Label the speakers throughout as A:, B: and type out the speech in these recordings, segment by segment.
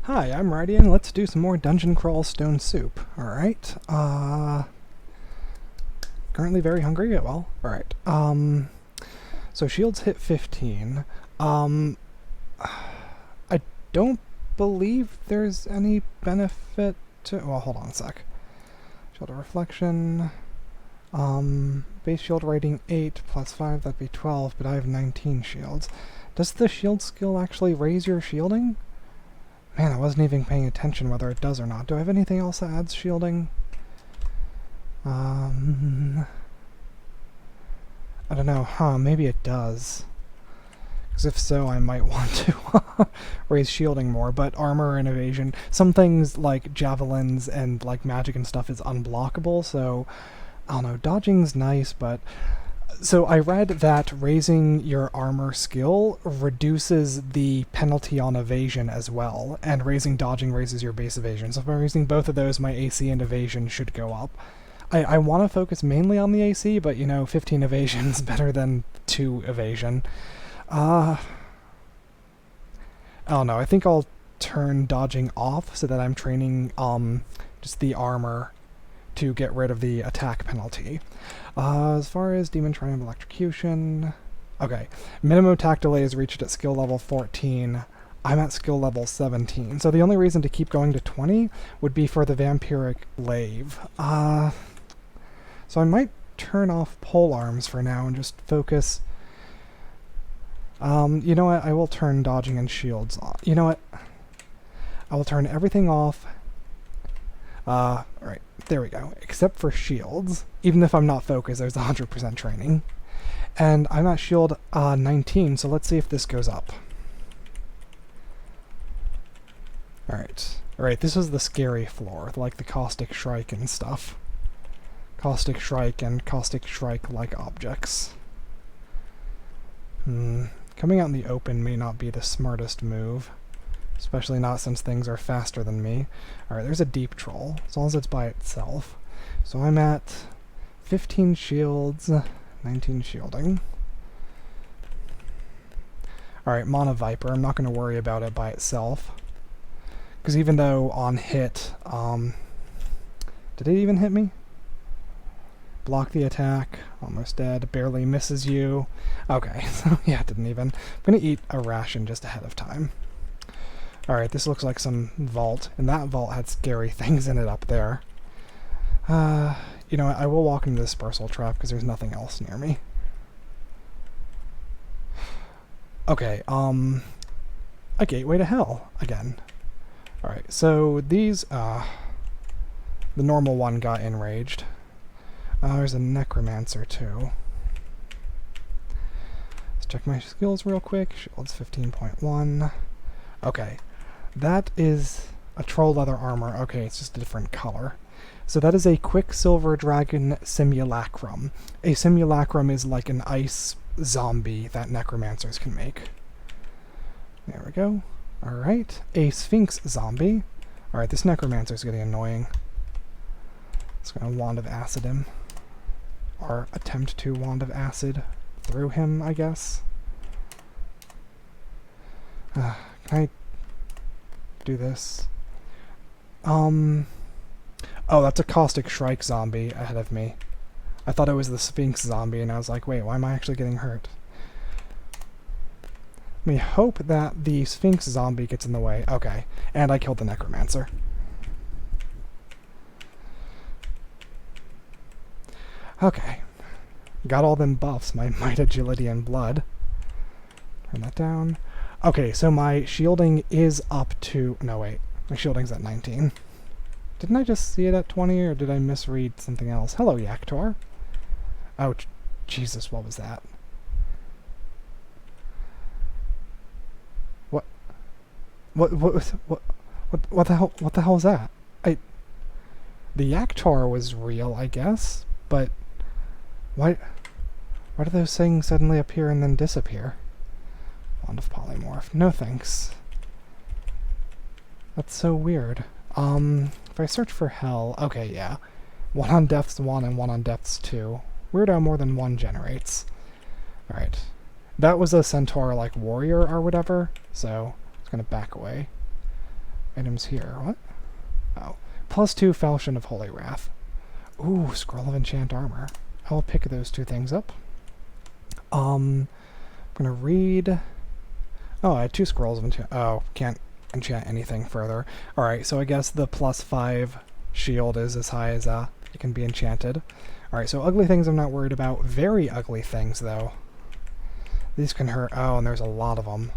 A: Hi, I'm Rydian. Let's do some more Dungeon Crawl Stone Soup. Alright. Currently very hungry. Well, alright. So shields hit 15. I don't believe there's any benefit to... Well, hold on a sec. Shield of Reflection. Base shield rating 8 plus 5, that'd be 12, but I have 19 shields. Does the shield skill actually raise your shielding? Man, I wasn't even paying attention whether it does or not. Do I have anything else that adds shielding? I don't know. Maybe it does. Because if so, I might want to raise shielding more. But armor and evasion, some things like javelins and like magic and stuff is unblockable, so I don't know. Dodging's nice, but... So I read that raising your armor skill reduces the penalty on evasion as well, and raising dodging raises your base evasion. So if I'm raising both of those, my AC and evasion should go up. I want to focus mainly on the AC, but you know, 15 evasion is better than 2 evasion. I don't know, I think I'll turn dodging off so that I'm training just the armor to get rid of the attack penalty. As far as Demon Triumph Electrocution... Okay, minimum attack delay is reached at skill level 14. I'm at skill level 17, so the only reason to keep going to 20 would be for the Vampiric Lave. So I might turn off pole arms for now and just focus... you know what, I will turn dodging and shields off. You know what? I will turn everything off. Right, there we go. Except for shields. Even if I'm not focused, there's 100% training. And I'm at shield 19, so let's see if this goes up. Alright. Alright, this is the scary floor, like the Caustic Shrike and stuff. Caustic Shrike and Caustic Shrike-like objects. Coming out in the open may not be the smartest move. Especially not since things are faster than me. Alright, there's a deep troll, as long as it's by itself. So I'm at 15 shields, 19 shielding. Alright, Mana Viper, I'm not going to worry about it by itself. Because even though on hit, did it even hit me? Block the attack, almost dead, barely misses you. Okay, so yeah, it didn't even. I'm going to eat a ration just ahead of time. Alright, this looks like some vault, and that vault had scary things in it up there. You know what, I will walk into the dispersal trap because there's nothing else near me. Okay, a gateway to hell, again. Alright, so these, the normal one got enraged. There's a necromancer too. Let's check my skills real quick. Shields 15.1. Okay. That is a troll leather armor. Okay, it's just a different color. So that is a Quicksilver Dragon Simulacrum. A simulacrum is like an ice zombie that necromancers can make. There we go. Alright. A Sphinx zombie. Alright, this necromancer is getting annoying. It's going to Wand of Acid him. Or attempt to Wand of Acid through him, I guess. Can I do this? Oh, that's a Caustic Shrike zombie ahead of me. I thought it was the Sphinx zombie, and I was like, wait, why am I actually getting hurt? Let me hope that the Sphinx zombie gets in the way. Okay, and I killed the Necromancer. Okay. Got all them buffs, my might, agility, and blood. Turn that down. Okay, so my shielding is up to... No, wait. My shielding's at 19. Didn't I just see it at 20, or did I misread something else? Hello, Yaktor. Oh, Jesus, what was that? What the hell was that? The Yaktor was real, I guess, but why do those things suddenly appear and then disappear? Wand of Polymorph. No thanks. That's so weird. If I search for hell... Okay, yeah. One on depths 1 and one on depths 2. Weird how more than one generates. Alright. That was a centaur, like, warrior or whatever, so it's gonna back away. items here. What? Oh. +2 Falchion of Holy Wrath. Ooh, Scroll of Enchant Armor. I'll pick those two things up. I'm gonna read... Oh, I had 2 scrolls of enchant... Oh, can't enchant anything further. Alright, so I guess the +5 shield is as high as it can be enchanted. Alright, so ugly things I'm not worried about. Very ugly things, though. These can hurt. Oh, and there's a lot of them.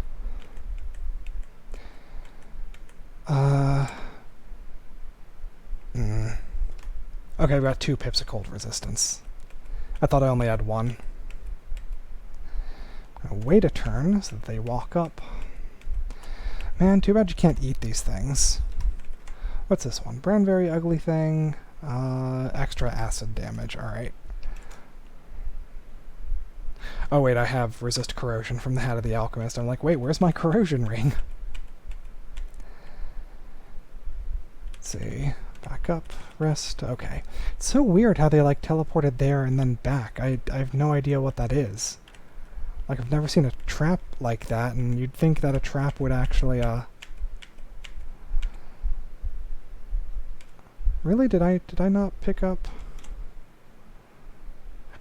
A: Okay, I've got 2 pips of cold resistance. I thought I only had 1. I'm gonna wait a turn so that they walk up. Man, too bad you can't eat these things. What's this one? Brown very ugly thing. Extra acid damage. Alright. Oh wait, I have resist corrosion from the Hat of the Alchemist. I'm like, wait, where's my corrosion ring? Let's see. Back up, rest, okay. It's so weird how they like teleported there and then back. I have no idea what that is. Like, I've never seen a trap like that, and you'd think that a trap would actually, Really? Did I not pick up?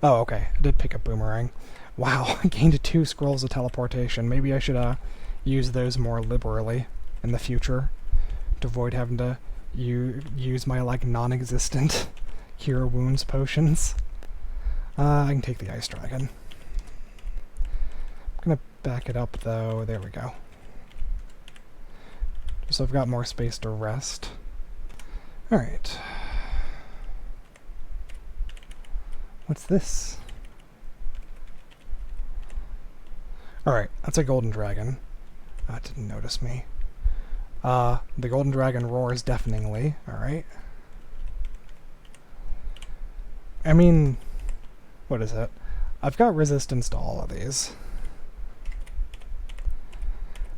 A: Oh, okay. I did pick up Boomerang. Wow, I gained 2 scrolls of teleportation. Maybe I should, use those more liberally in the future to avoid having to use my, like, non-existent Cure Wounds potions. I can take the Ice Dragon. I'm gonna back it up, though. There we go. Just so I've got more space to rest. Alright. What's this? Alright, that's a golden dragon. That didn't notice me. The golden dragon roars deafeningly. Alright. I mean, what is it? I've got resistance to all of these.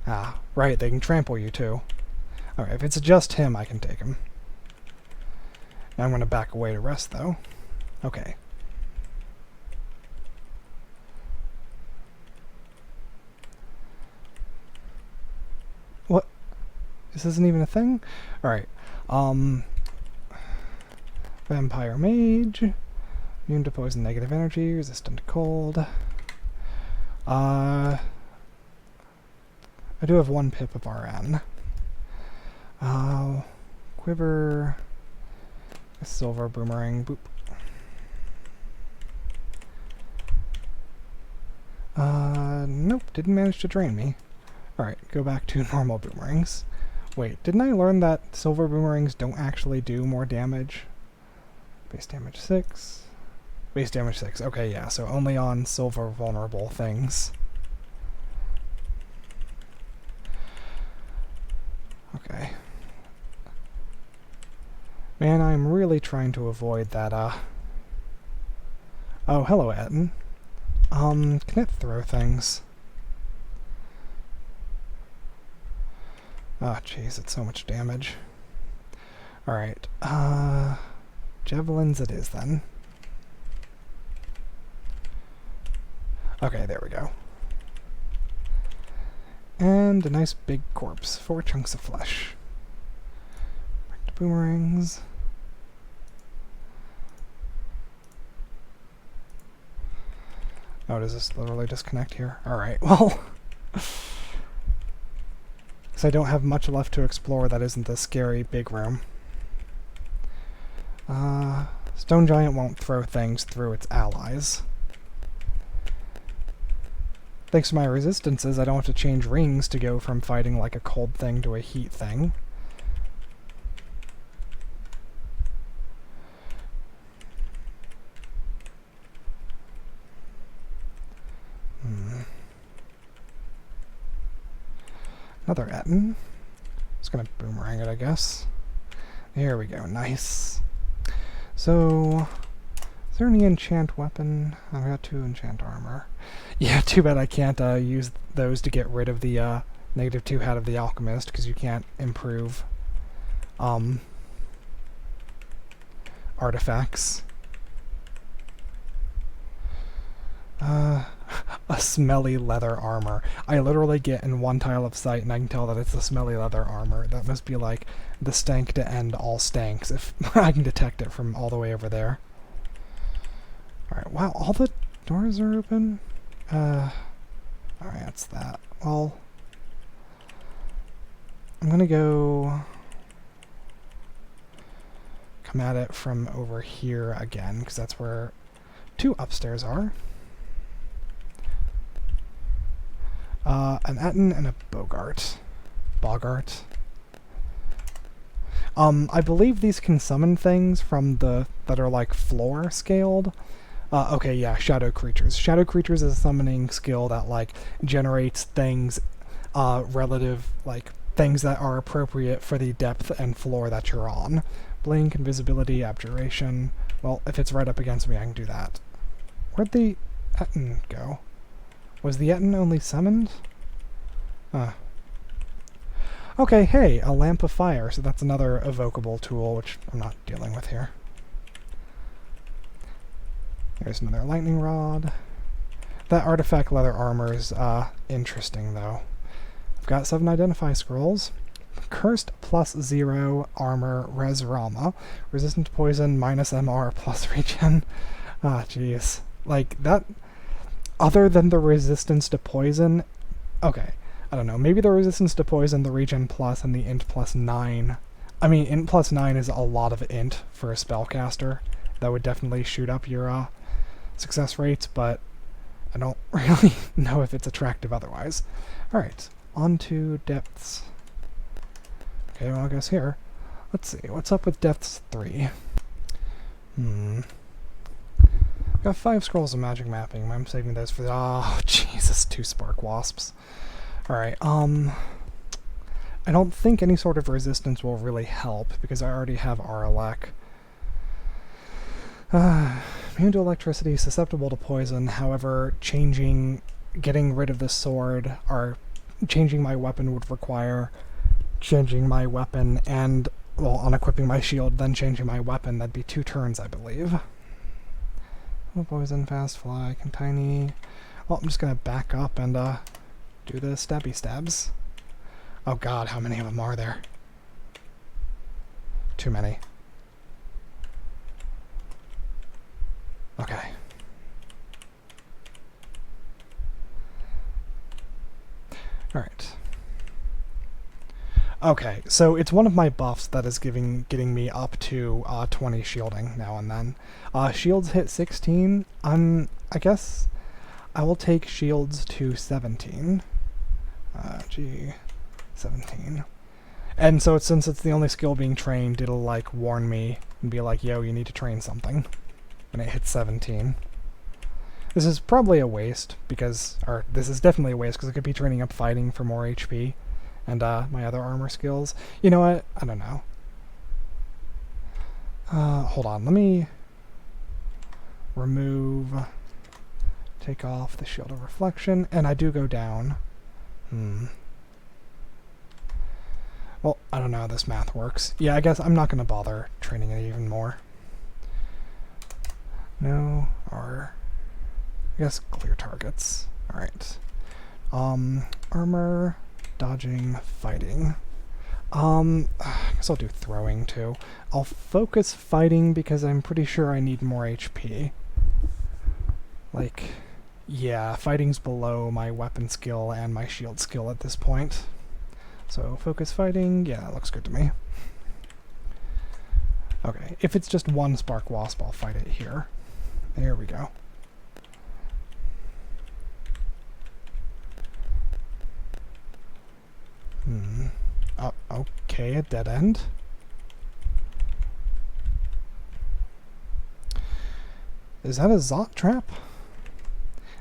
A: Ah, right, they can trample you too. Alright, if it's just him, I can take him. Now I'm going to back away to rest, though. Okay. What? This isn't even a thing? Alright. Vampire Mage. Immune to poison, negative energy, resistant to cold. I do have 1 pip of RN. Quiver. A silver boomerang. Boop. Nope, didn't manage to drain me. Alright, go back to normal boomerangs. Wait, didn't I learn that silver boomerangs don't actually do more damage? Base damage 6. Base damage 6. Okay, yeah, so only on silver vulnerable things. Okay. Man, I'm really trying to avoid that, Oh, hello, Etten. Can it throw things? Oh, jeez, it's so much damage. Alright, javelins it is, then. Okay, there we go. And a nice big corpse. 4 chunks of flesh. Back to boomerangs. Oh, does this literally disconnect here? Alright, well... because I don't have much left to explore that isn't the scary big room. Stone Giant won't throw things through its allies. Thanks to my resistances, I don't have to change rings to go from fighting like a cold thing to a heat thing. Another Etten. Just gonna boomerang it, I guess. There we go, nice. So, is there any enchant weapon? I've got 2 enchant armor. Yeah, too bad I can't use those to get rid of the -2 Hat of the Alchemist, because you can't improve artifacts. A smelly leather armor. I literally get in one tile of sight and I can tell that it's the smelly leather armor. That must be like the stank to end all stanks if I can detect it from all the way over there. Alright, wow, all the doors are open? Alright, that's that. Well, I'm gonna go come at it from over here again, because that's where 2 upstairs are. An Etten and a Bogart. I believe these can summon things from that are like floor scaled. Okay, yeah, Shadow Creatures. Shadow Creatures is a summoning skill that like generates things relative, like things that are appropriate for the depth and floor that you're on. Blink, Invisibility, Abjuration. Well, if it's right up against me, I can do that. Where'd the Etten go? Was the Etten only summoned? Okay, hey, a Lamp of Fire, so that's another evocable tool, which I'm not dealing with here. There's another Lightning Rod. That Artifact Leather Armor is interesting, though. I've got 7 Identify Scrolls. Cursed +0 Armor Res Rama. Resistant to Poison, -MR plus regen. Ah, jeez. Like, that... Other than the resistance to poison, okay, I don't know, maybe the resistance to poison, the regen plus, and the int +9. I mean, int +9 is a lot of int for a spellcaster. That would definitely shoot up your success rates, but I don't really know if it's attractive otherwise. Alright, on to depths. Okay, well I guess here. Let's see, what's up with depths 3? Got 5 scrolls of magic mapping. I'm saving those for the... Oh, Jesus, 2 spark wasps. Alright, I don't think any sort of resistance will really help, because I already have Aralek. Immune to electricity, susceptible to poison, however, getting rid of the sword, or changing my weapon would require changing my weapon and, well, unequipping my shield, then changing my weapon. That'd be 2 turns, I believe. Oh, poison, fast fly, can tiny. Well, I'm just gonna back up and do the stabby stabs. Oh god, how many of them are there? Too many. Okay. Alright. Okay, so it's one of my buffs that is getting me up to 20 shielding now and then. Shields hit 16. I guess I will take shields to 17. 17. And so since it's the only skill being trained, it'll like warn me and be like, yo, you need to train something when it hits 17. This is probably a waste because, or this is definitely a waste because I could be training up fighting for more HP. And my other armor skills. You know what? I don't know. Hold on. Let me remove, take off the Shield of Reflection, and I do go down. Well, I don't know how this math works. Yeah, I guess I'm not going to bother training it even more. No, or I guess clear targets. Alright. Armor... Dodging, fighting. I guess I'll do throwing too. I'll focus fighting because I'm pretty sure I need more HP. Like, yeah, fighting's below my weapon skill and my shield skill at this point. So focus fighting, yeah, that looks good to me. Okay, if it's just 1 spark wasp, I'll fight it here. There we go. Okay, a dead end. Is that a Zot trap?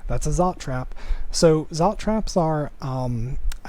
A: That's a Zot trap. So Zot traps are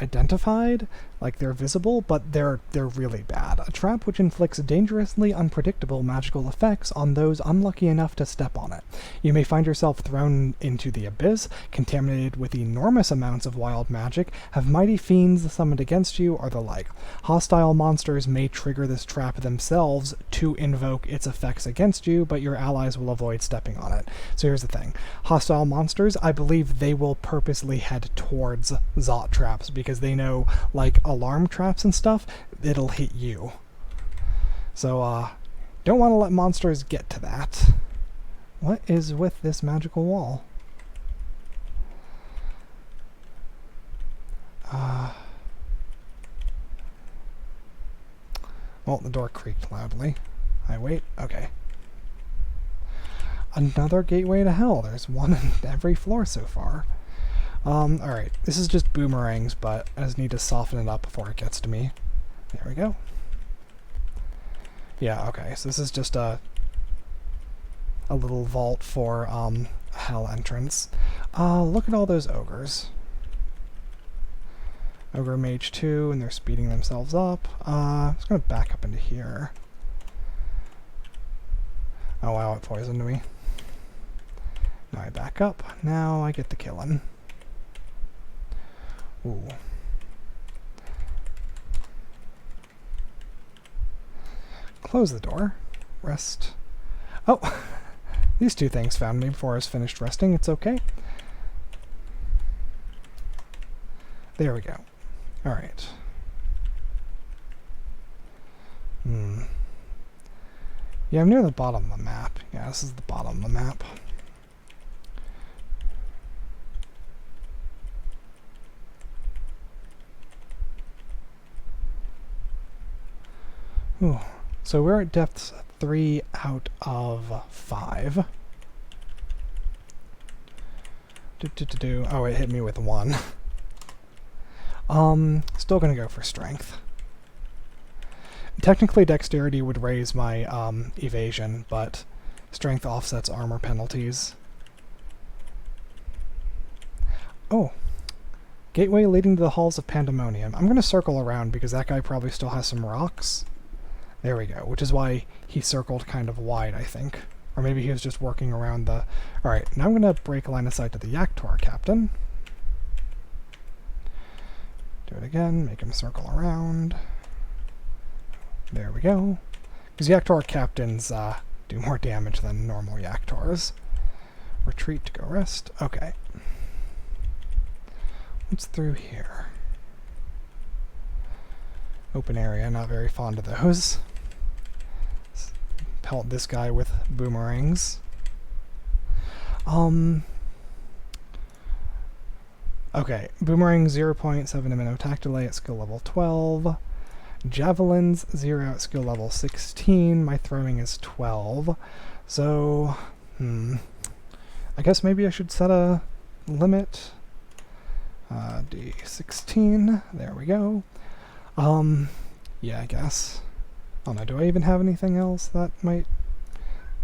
A: identified, Like, they're visible, but they're really bad. A trap which inflicts dangerously unpredictable magical effects on those unlucky enough to step on it. You may find yourself thrown into the abyss, contaminated with enormous amounts of wild magic, have mighty fiends summoned against you, or the like. Hostile monsters may trigger this trap themselves to invoke its effects against you, but your allies will avoid stepping on it. So here's the thing. Hostile monsters, I believe they will purposely head towards Zot traps, because they know, like, alarm traps and stuff, it'll hit you. So, don't want to let monsters get to that. What is with this magical wall? Well, the door creaked loudly. I wait? Okay. Another gateway to hell. There's one in every floor so far. Alright. This is just boomerangs, but I just need to soften it up before it gets to me. There we go. Yeah, okay. So this is just a little vault for, hell entrance. Look at all those ogres. Ogre Mage 2, and they're speeding themselves up. I'm just gonna back up into here. Oh wow, it poisoned me. Now I back up. Now I get the killing. Ooh. Close the door. Rest. Oh! These two things found me before I was finished resting. It's okay. There we go. Alright. Yeah, I'm near the bottom of the map. Yeah, this is the bottom of the map. Ooh. So we're at depths 3 out of 5. Oh, it hit me with 1. Still gonna go for strength. Technically dexterity would raise my evasion, but strength offsets armor penalties. Oh. Gateway leading to the halls of Pandemonium. I'm gonna circle around because that guy probably still has some rocks. There we go, which is why he circled kind of wide, I think. Or maybe he was just working around the... Alright, now I'm gonna break line of sight to the Yaktor captain. Do it again, make him circle around. There we go. Because Yaktor captains do more damage than normal Yaktors. Retreat to go rest. Okay. What's through here? Open area, not very fond of those. Pelt this guy with boomerangs. Okay, boomerang 0.7 minute attack delay at skill level 12. Javelins 0 at skill level 16. My throwing is 12. So, I guess maybe I should set a limit. D16. There we go. Yeah, I guess. Oh no, do I even have anything else that might...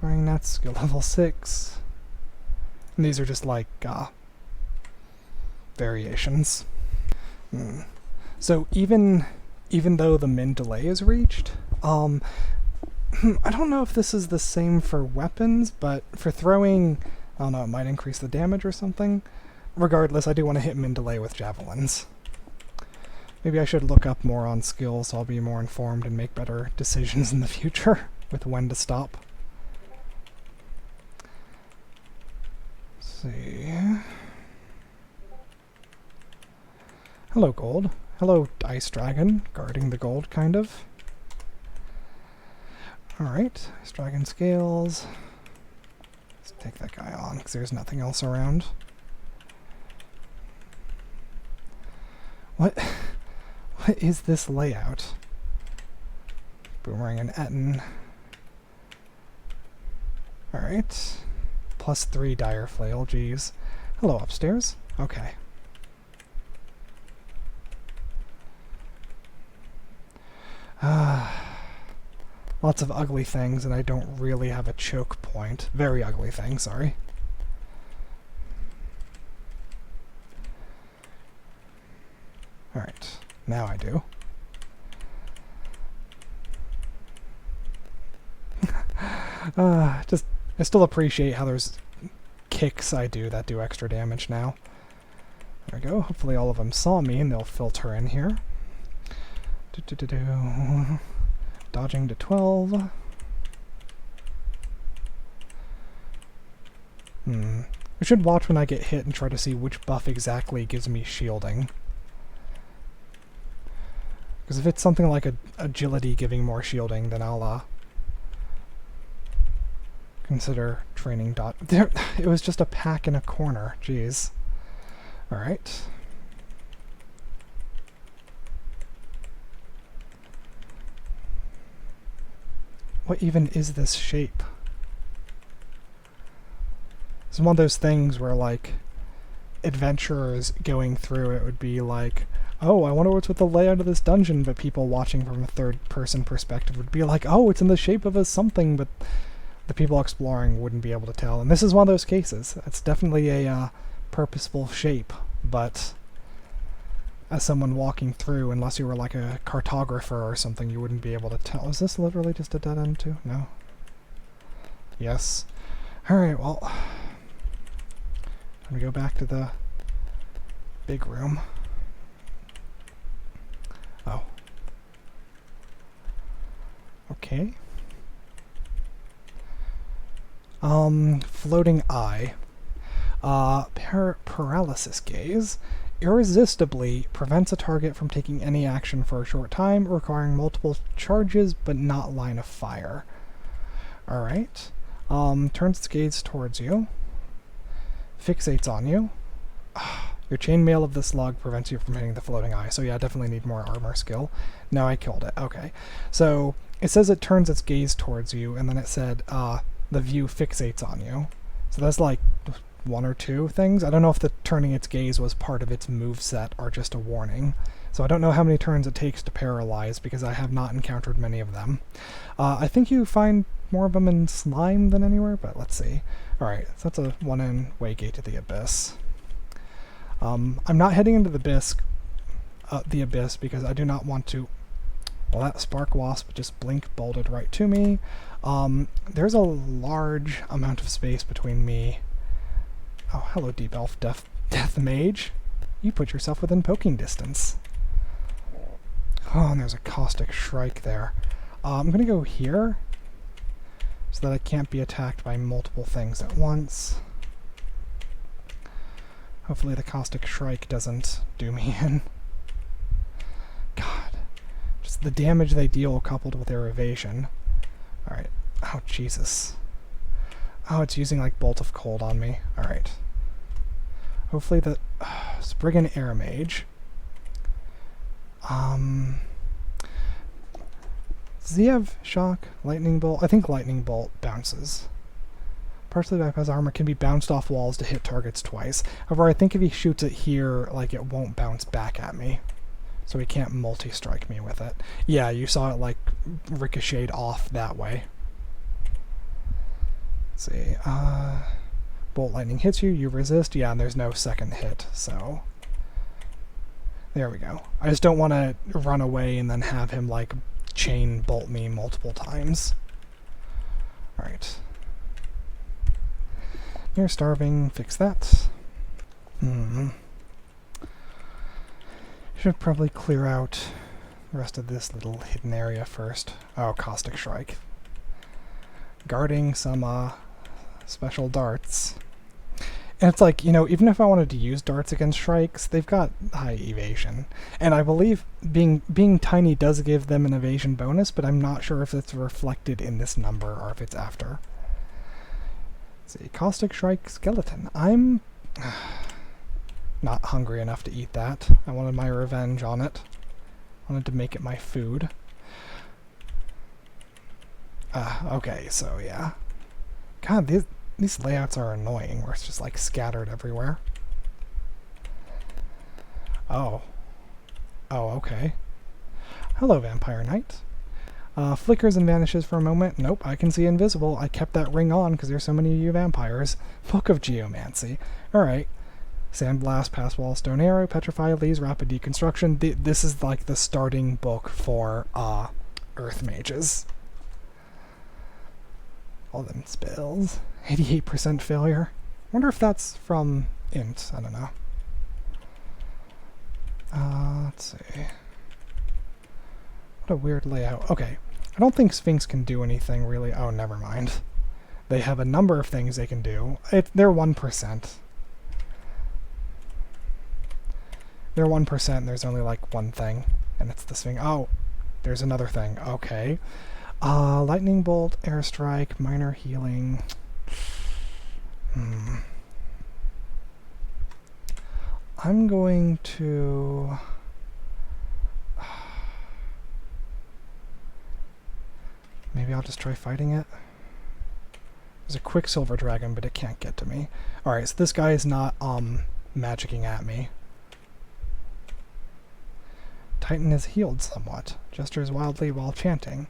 A: Throwing that's skill level 6. And these are just like, variations. So even though the min delay is reached, I don't know if this is the same for weapons, but for throwing, I don't know, it might increase the damage or something. Regardless, I do want to hit min delay with javelins. Maybe I should look up more on skills so I'll be more informed and make better decisions in the future with when to stop. Let's see. Hello, gold. Hello, Ice Dragon. Guarding the gold, kind of. Alright, Ice Dragon scales. Let's take that guy on, because there's nothing else around. What is this layout? Boomerang and Etten. Alright. +3 Dire Flail, geez. Hello, upstairs. Okay. Lots of ugly things, and I don't really have a choke point. Very ugly thing, sorry. Alright, now I do. Just, I still appreciate how there's kicks I do that do extra damage now. There we go. Hopefully all of them saw me and they'll filter in here. Dodging to 12. I should watch when I get hit and try to see which buff exactly gives me shielding. Because if it's something like agility giving more shielding, then I'll consider training dot. There, it was just a pack in a corner. Jeez. All right. What even is this shape? It's one of those things where, like, adventurers going through it would be like, oh, I wonder what's with the layout of this dungeon, but people watching from a third-person perspective would be like, oh, it's in the shape of a something, but the people exploring wouldn't be able to tell. And this is one of those cases. It's definitely a purposeful shape, but as someone walking through, unless you were like a cartographer or something, you wouldn't be able to tell. Is this literally just a dead end too? No? Yes. Alright, well, I'm gonna go back to the big room. Oh. Okay. Floating eye. Paralysis gaze. Irresistibly prevents a target from taking any action for a short time, requiring multiple charges but not line of fire. Alright. Turns its gaze towards you. Fixates on you. Your chainmail of the slug prevents you from hitting the floating eye, so yeah, I definitely need more armor skill. No, I killed it. Okay. So, it says it turns its gaze towards you, and then it said, the view fixates on you. So that's like one or two things. I don't know if the turning its gaze was part of its moveset or just a warning. So I don't know how many turns it takes to paralyze, because I have not encountered many of them. I think you find more of them in slime than anywhere, but let's see. Alright, so that's a one-way gate to the abyss. I'm not heading into the abyss because I do not want to... Well, that spark wasp just blink bolted right to me. There's a large amount of space between me... Oh, hello, Deep Elf Death Mage. You put yourself within poking distance. Oh, and there's a Caustic Shrike there. I'm gonna go here, so that I can't be attacked by multiple things at once. Hopefully the Caustic Shrike doesn't do me in. God. Just the damage they deal coupled with their evasion. Alright. Oh, Jesus. Oh, it's using like Bolt of Cold on me. Alright. Hopefully the Spriggan Air Mage. Does he have Shock? Lightning Bolt? I think Lightning Bolt bounces. Partially bypass armor can be bounced off walls to hit targets twice. However, I think if he shoots it here, like, it won't bounce back at me. So he can't multi-strike me with it. Yeah, you saw it, like, ricocheted off that way. Let's see. Bolt Lightning hits you, you resist. Yeah, and there's no second hit, so... There we go. I just don't want to run away and then have him, like, chain bolt me multiple times. Alright. You're starving, fix that. Should probably clear out the rest of this little hidden area first. Oh, Caustic Shrike. Guarding some, special darts. And it's like, you know, even if I wanted to use darts against Shrikes, they've got high evasion. And I believe being tiny does give them an evasion bonus, but I'm not sure if it's reflected in this number or if it's after. Let's see, Caustic Shrike Skeleton. I'm not hungry enough to eat that. I wanted my revenge on it. I wanted to make it my food. Okay, so yeah. God, these layouts are annoying, where it's just like scattered everywhere. Oh. Oh, okay. Hello, Vampire Knight. Flickers and vanishes for a moment. Nope, I can see invisible. I kept that ring on because there's so many of you vampires. Book of Geomancy. Alright. Sandblast, Pass Wall, Stone Arrow, Petrify, Lees, Rapid Deconstruction. This is like the starting book for Earth Mages. All them spells. 88% failure. Wonder if that's from int. I don't know. Let's see. What a weird layout. Okay. I don't think Sphinx can do anything really. Oh, never mind. They have a number of things they can do. They're 1%. They're 1%, there's only like one thing. And it's this thing. Oh, there's another thing. Okay. Lightning Bolt, Airstrike, Minor Healing. I'm going to... Maybe I'll just try fighting it. There's a Quicksilver Dragon, but it can't get to me. Alright, so this guy is not, magicking at me. Titan is healed somewhat. Gestures wildly while chanting.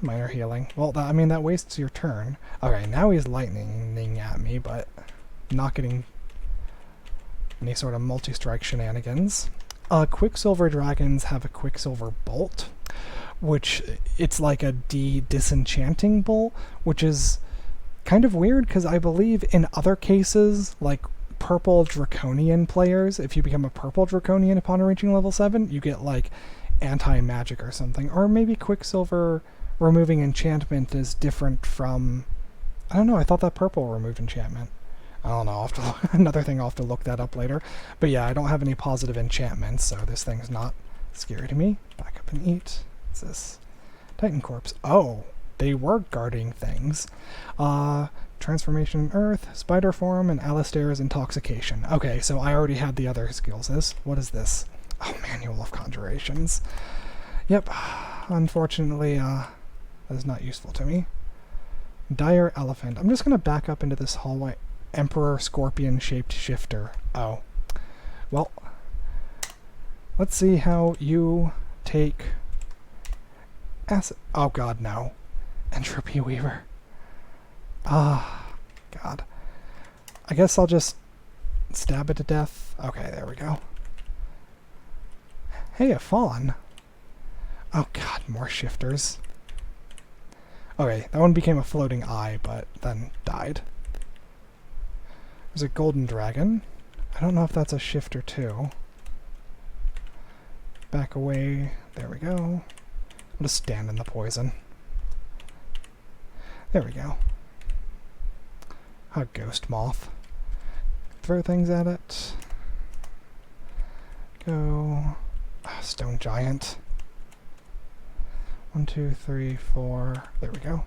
A: Minor healing. Well, that wastes your turn. Okay, now he's lightning at me, but not getting any sort of multi-strike shenanigans. Quicksilver Dragons have a Quicksilver Bolt, which it's like a disenchanting bolt, which is kind of weird because I believe in other cases, like purple Draconian players, if you become a purple Draconian upon reaching level 7, you get like anti-magic or something. Or maybe Quicksilver removing enchantment is different from... I don't know, I thought that purple removed enchantment. I don't know, I'll have to look, another thing I'll have to look that up later. But yeah, I don't have any positive enchantments, so this thing's not scary to me. Back up and eat. What's this? Titan Corpse. Oh, they were guarding things. Transformation Earth, Spider Form, and Alistair's Intoxication. Okay, so I already had the other skills. What is this? Oh, Manual of Conjurations. Yep, unfortunately, that is not useful to me. Dire Elephant. I'm just going to back up into this hallway. Emperor Scorpion Shapeshifter. Oh. Well, let's see how you take acid. Oh god, no. Entropy Weaver. Ah, god. I guess I'll just stab it to death. Okay, there we go. Hey, a fawn. Oh god, more shifters. Okay, that one became a floating eye, but then died. There's a golden dragon. I don't know if that's a shifter too. Back away. There we go. I'll just stand in the poison. There we go. A ghost moth. Throw things at it. Go. Stone giant. 1, 2, 3, 4. There we go.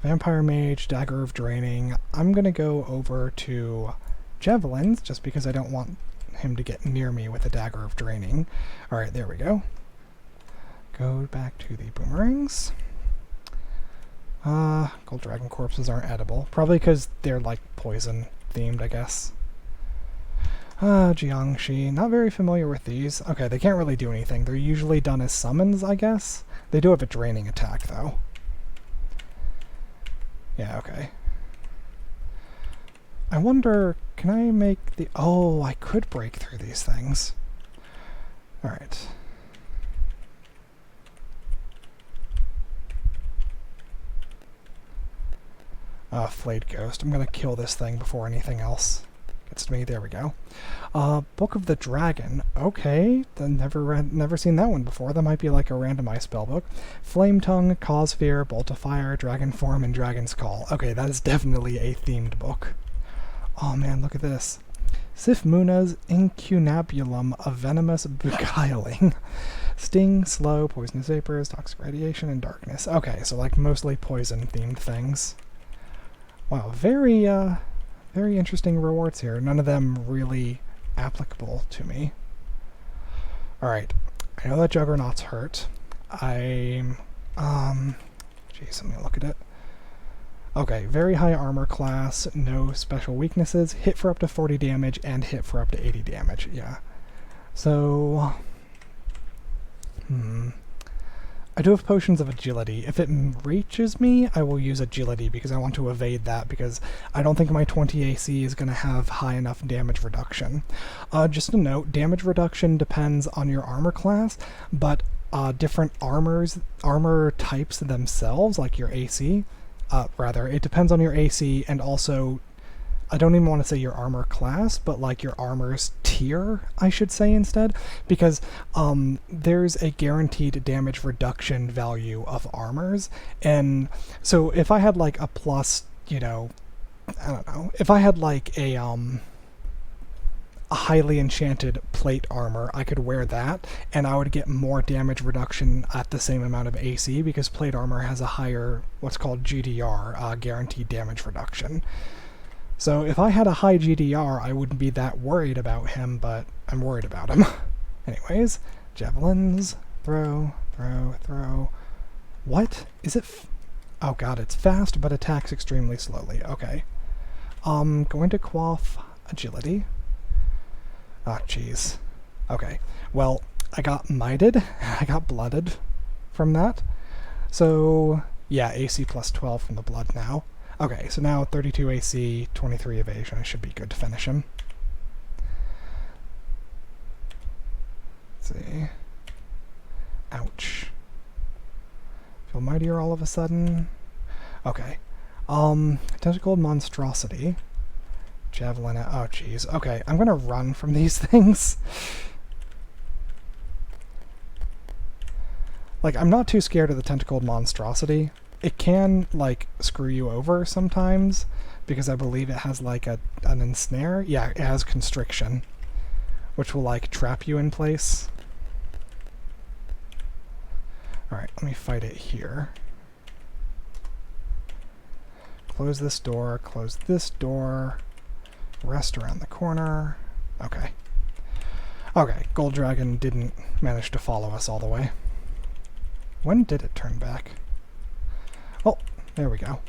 A: Vampire Mage, Dagger of Draining. I'm going to go over to Javelins, just because I don't want him to get near me with a Dagger of Draining. Alright, there we go. Go back to the boomerangs. Gold Dragon Corpses aren't edible. Probably because they're like poison themed, I guess. Jiangshi. Not very familiar with these. Okay, they can't really do anything. They're usually done as summons, I guess. They do have a draining attack, though. Yeah, okay. I wonder, can I make the... Oh, I could break through these things. Alright. Flayed Ghost. I'm gonna kill this thing before anything else gets to me. There we go. Book of the Dragon. Okay, never seen that one before. That might be like a randomized spellbook. Flame Tongue, Cause Fear, Bolt of Fire, Dragon Form, and Dragon's Call. Okay, that is definitely a themed book. Oh man, look at this. Sif Muna's Incunabulum of Venomous Beguiling. Sting, Slow, Poisonous Vapors, Toxic Radiation, and Darkness. Okay, so like mostly poison-themed things. Wow, very interesting rewards here. None of them really applicable to me. Alright, I know that Juggernaut's hurt. Jeez, let me look at it. Okay, very high armor class, no special weaknesses, hit for up to 40 damage, and hit for up to 80 damage, yeah. So... I do have potions of agility. If it reaches me, I will use agility because I want to evade that because I don't think my 20 AC is going to have high enough damage reduction. Just a note, damage reduction depends on your armor class, but different armor types themselves, like your AC. Rather, it depends on your AC, and also, I don't even want to say your armor class, but like your armor's tier, I should say instead, because there's a guaranteed damage reduction value of armors, and so if I had like a plus, you know, I don't know, if I had like a highly enchanted plate armor, I could wear that, and I would get more damage reduction at the same amount of AC, because plate armor has a higher, what's called GDR, guaranteed damage reduction. So if I had a high GDR, I wouldn't be that worried about him, but I'm worried about him. Anyways, javelins, throw, throw, throw. What? Is it... oh god, it's fast, but attacks extremely slowly. Okay. Going to quaff agility. Ah, jeez. Okay. Well, I got mited. I got blooded from that. So, yeah, AC plus 12 from the blood now. Okay, so now 32 AC, 23 evasion. I should be good to finish him. Let's see. Ouch. Feel mightier all of a sudden. Okay. Tentacled monstrosity. Javelin. Oh, jeez. Okay, I'm gonna run from these things. Like, I'm not too scared of the tentacled monstrosity. It can, like, screw you over sometimes, because I believe it has, like, an ensnare. Yeah, it has constriction, which will, like, trap you in place. Alright, let me fight it here. Close this door, rest around the corner. Okay. Okay, Gold Dragon didn't manage to follow us all the way. When did it turn back? Oh, there we go.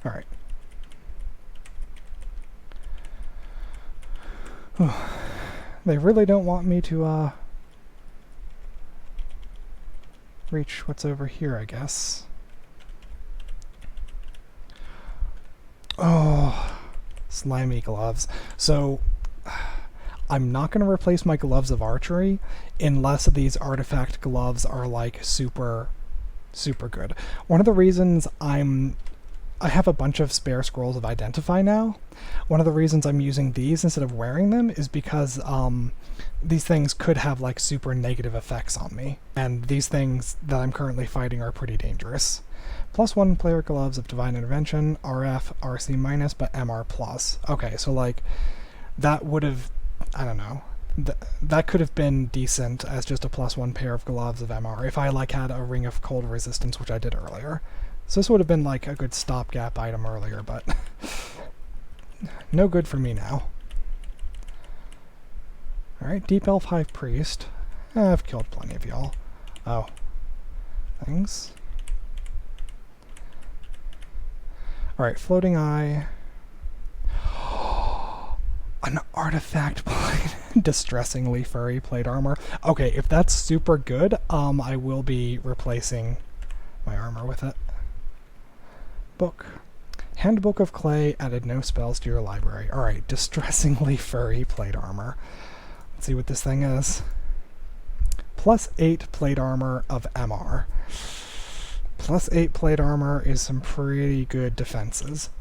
A: Alright. They really don't want me to, reach what's over here, I guess. Oh, slimy gloves. So, I'm not going to replace my gloves of archery unless these artifact gloves are like super good. One of the reasons I have a bunch of spare scrolls of Identify now. One of the reasons I'm using these instead of wearing them is because these things could have like super negative effects on me, and these things that I'm currently fighting are pretty dangerous. +1 player gloves of Divine Intervention, RF, RC-, but MR+. Okay, so like that would have, I don't know, that could have been decent as just a +1 pair of gloves of MR if I like had a Ring of Cold Resistance, which I did earlier. So this would have been like a good stopgap item earlier, but no good for me now. Alright, Deep Elf High Priest. I've killed plenty of y'all. Oh. Things. Alright, Floating Eye. An artifact plate. Distressingly furry plate armor. Okay, if that's super good, I will be replacing my armor with it. Book. Handbook of Clay added no spells to your library. Alright, distressingly furry plate armor. Let's see what this thing is. +8 plate armor of MR. +8 plate armor is some pretty good defenses.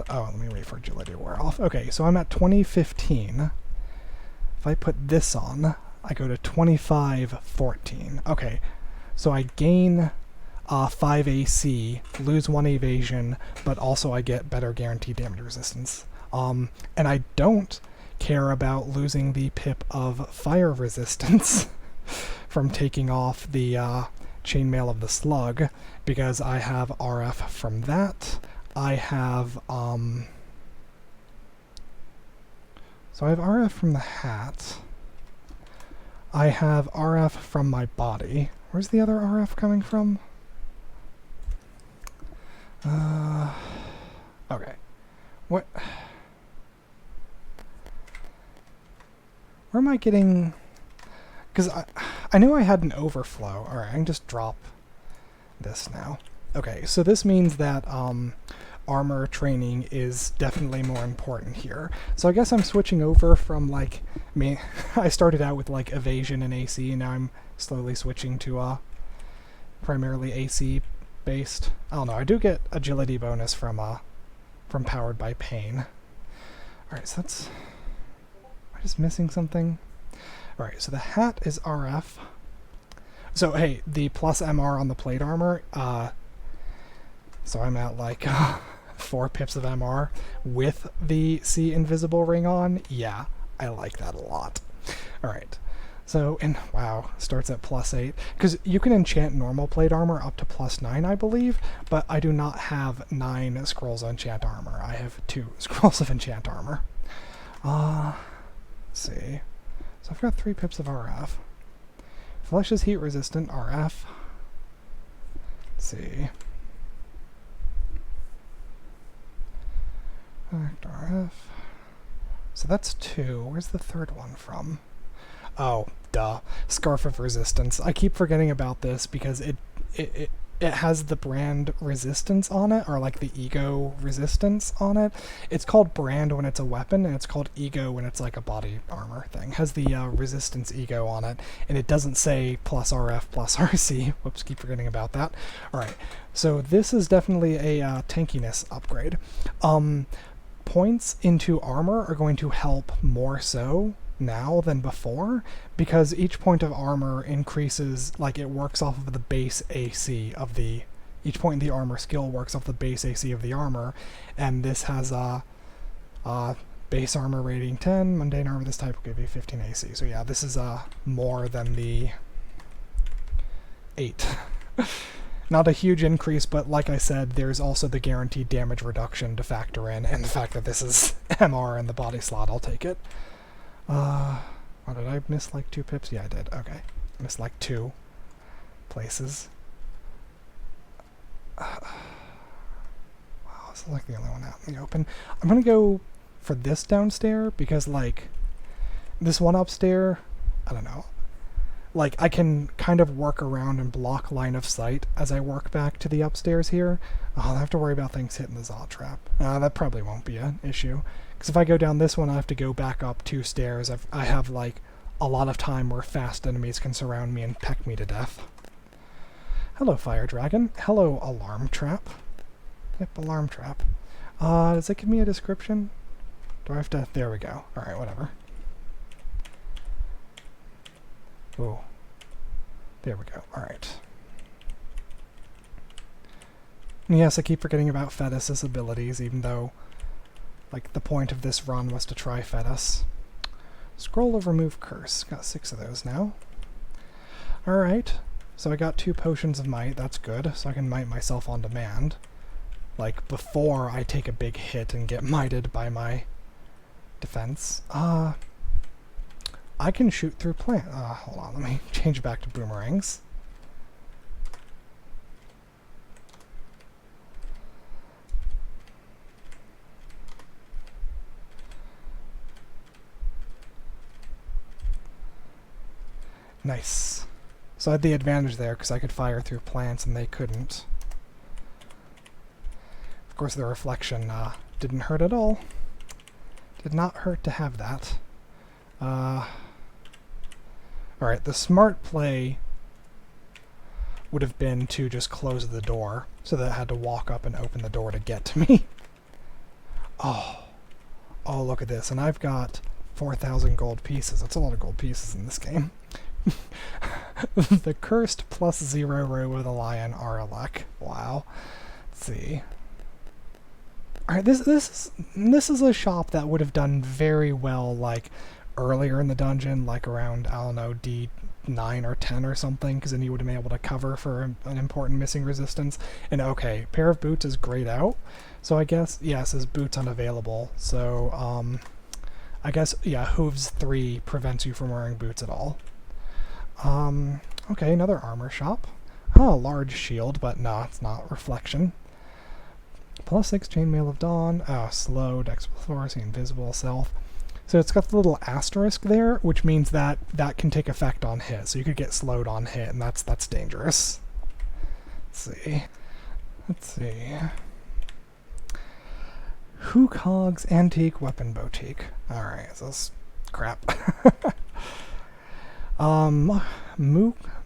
A: Oh, let me wait for agility to wear off. Okay, so I'm at 2015. If I put this on, I go to 2514. Okay, so I gain 5 AC, lose 1 evasion, but also I get better guaranteed damage resistance. And I don't care about losing the pip of fire resistance from taking off the Chainmail of the Slug, because I have RF from that. I have, so I have RF from the hat. I have RF from my body. Where's the other RF coming from? Okay. What? Where am I getting... Because I knew I had an overflow. Alright, I can just drop this now. Okay, so this means that armor training is definitely more important here. So I guess I'm switching over from like I started out with like evasion and AC, and now I'm slowly switching to primarily AC based. I don't know, I do get agility bonus from Powered by Pain. Alright, so that's... Am I just missing something? Alright, so the hat is RF. So hey, the plus MR on the plate armor, so I'm at like 4 pips of MR with the C invisible ring on. Yeah, I like that a lot. Alright, so, and wow, starts at +8. Because you can enchant normal plate armor up to +9, I believe, but I do not have 9 scrolls of enchant armor. I have 2 scrolls of enchant armor. Let's see. So I've got 3 pips of RF. Flesh is heat resistant, RF. Let's see. RF. So that's 2. Where's the third one from? Oh, duh. Scarf of Resistance. I keep forgetting about this because it has the brand resistance on it, or like the ego resistance on it. It's called brand when it's a weapon, and it's called ego when it's like a body armor thing. It has the resistance ego on it, and it doesn't say plus RF plus RC. Whoops, keep forgetting about that. Alright, so this is definitely a tankiness upgrade. Points into armor are going to help more so now than before, because each point of armor increases, like it works off of the base AC of the, each point in the armor skill works off the base AC of the armor, and this has a base armor rating 10, mundane armor this type will give you 15 AC. So yeah, this is more than the 8. Not a huge increase, but like I said, there's also the guaranteed damage reduction to factor in, and the fact that this is MR in the body slot, I'll take it. Oh, did I miss like 2 pips? Yeah, I did. Okay. Missed like 2 places. Wow, this is like the only one out in the open. I'm gonna go for this downstairs, because like, this one upstairs, I don't know. Like, I can kind of work around and block line of sight as I work back to the upstairs here. Oh, I'll have to worry about things hitting the Zod trap. That probably won't be an issue. Because if I go down this one, I have to go back up 2 stairs. I have, like, a lot of time where fast enemies can surround me and peck me to death. Hello, Fire Dragon. Hello, Alarm Trap. Yep, Alarm Trap. Does it give me a description? Do I have to... There we go. Alright, whatever. Ooh. There we go. Alright. Yes, I keep forgetting about Fedhas' abilities, even though, like, the point of this run was to try Fedhas. Scroll of Remove Curse. Got 6 of those now. Alright. So I got 2 Potions of Might. That's good. So I can might myself on demand. Like, before I take a big hit and get mighted by my defense. I can shoot through plant. Hold on, let me change back to boomerangs. Nice. So I had the advantage there because I could fire through plants and they couldn't. Of course, the reflection didn't hurt at all. Did not hurt to have that. Alright, the smart play would have been to just close the door so that I had to walk up and open the door to get to me. Oh, look at this. And I've got 4,000 gold pieces. That's a lot of gold pieces in this game. The cursed +0 row of the lion Aralek. Wow. Let's see. Alright, this is a shop that would have done very well, like, earlier in the dungeon, like around, I don't know, D9 or 10 or something, because then you would have been able to cover for an important missing resistance. And okay, pair of boots is grayed out, so I guess, yeah, it says boots unavailable, so, I guess, yeah, hooves 3 prevents you from wearing boots at all. Okay, another armor shop. Oh, large shield, but no, it's not reflection. +6 Chainmail of Dawn. Oh, slow, Dex Authority, Invisible, Self. So it's got the little asterisk there, which means that that can take effect on hit. So you could get slowed on hit, and that's dangerous. Let's see. Hookog's Antique Weapon Boutique. Alright, so this crap.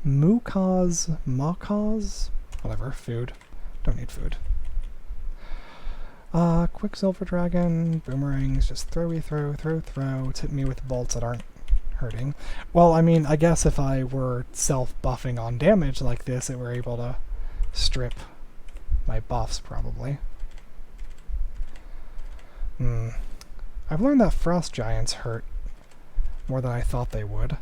A: Mukaz? Whatever, food. Don't need food. Quicksilver Dragon, boomerangs, just throw. It's hitting me with bolts that aren't hurting. Well, I mean, I guess if I were self-buffing on damage like this, it were able to strip my buffs, probably. I've learned that frost giants hurt more than I thought they would.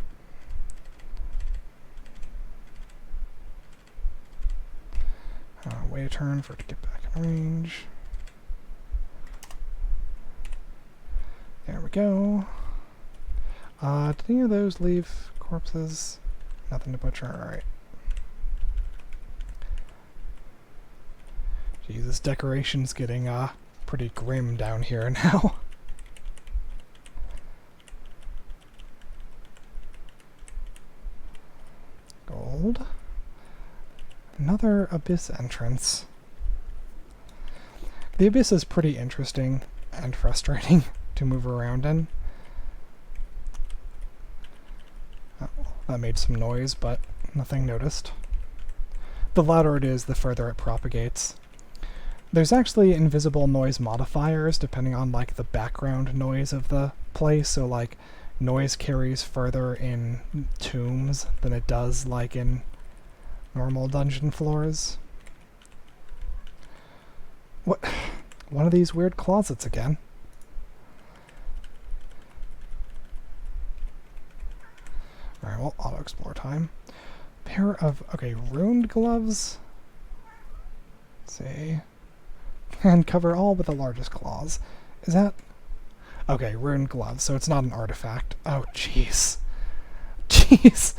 A: Wait a turn for it to get back in range. There we go. Did any of those leave corpses? Nothing to butcher, alright. Geez, this decoration's getting pretty grim down here now. Gold. Another abyss entrance. The abyss is pretty interesting and frustrating to move around in. Oh, that made some noise, but nothing noticed. The louder it is, the further it propagates. There's actually invisible noise modifiers depending on like the background noise of the place, so like noise carries further in tombs than it does like in normal dungeon floors. What? One of these weird closets again. Alright, well, auto-explore time. Pair of, okay, ruined gloves. Let's see. And cover all but the largest claws. Is that... Okay, ruined gloves, so it's not an artifact. Oh, jeez. Jeez.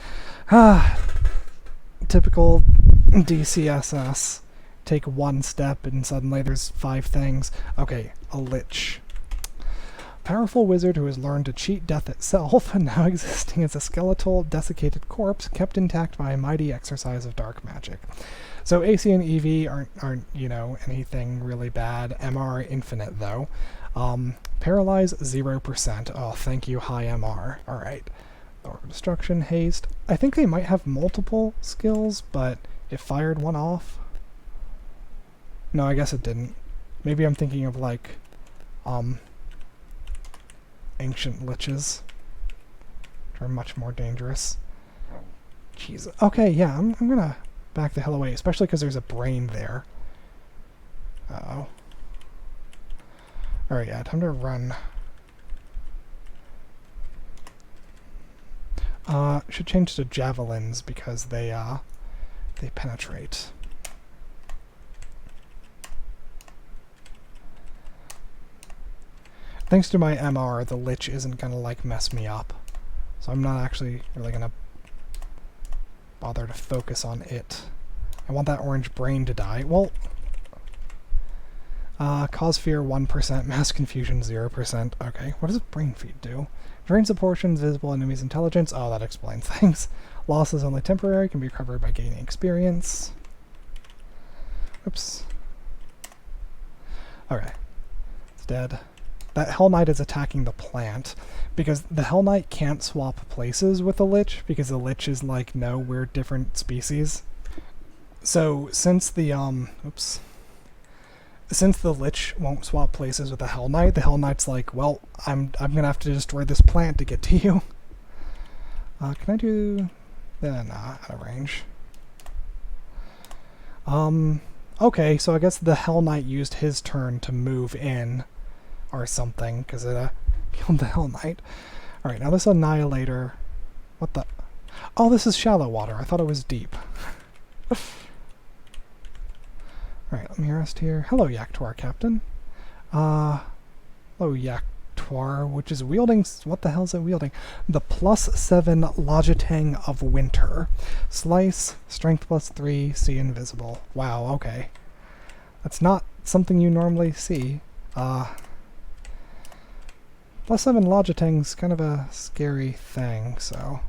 A: Typical DCSS. Take one step and suddenly there's 5 things. Okay, a lich. Powerful wizard who has learned to cheat death itself, and now existing as a skeletal, desiccated corpse kept intact by a mighty exercise of dark magic. So AC and EV aren't you know, anything really bad. MR infinite, though. Paralyze 0%. Oh, thank you, high MR. Alright. Destruction, haste. I think they might have multiple skills, but it fired one off. No, I guess it didn't. Maybe I'm thinking of, like, ancient liches, which are much more dangerous. Jeez. Okay, yeah, I'm gonna back the hell away, especially because there's a brain there. Uh-oh. Alright, yeah, time to run. Should change to javelins because they penetrate. Thanks to my MR, the lich isn't gonna, like, mess me up. So I'm not actually really gonna bother to focus on it. I want that orange brain to die. Well, cause fear 1%, mass confusion 0%. Okay, what does brain feed do? Drains the portions, visible enemies' intelligence. Oh, that explains things. Loss is only temporary, can be recovered by gaining experience. Oops. Okay, it's dead. That Hell Knight is attacking the plant, because the Hell Knight can't swap places with the Lich, because the Lich is like, no, we're different species. So, since the, since the Lich won't swap places with the Hell Knight's like, well, I'm gonna have to destroy this plant to get to you. Can I do... nah, out of range. Okay, so I guess the Hell Knight used his turn to move in, or something, because it killed the Hell Knight. Alright, now this Annihilator... What the... Oh, this is shallow water. I thought it was deep. Alright, let me rest here. Hello, Yaktuar Captain. Hello, Yaktuar, which is wielding... What the hell is it wielding? The +7 Logitang of Winter. Slice, Strength +3, See Invisible. Wow, okay. That's not something you normally see. +7 Logitang's kind of a scary thing, so...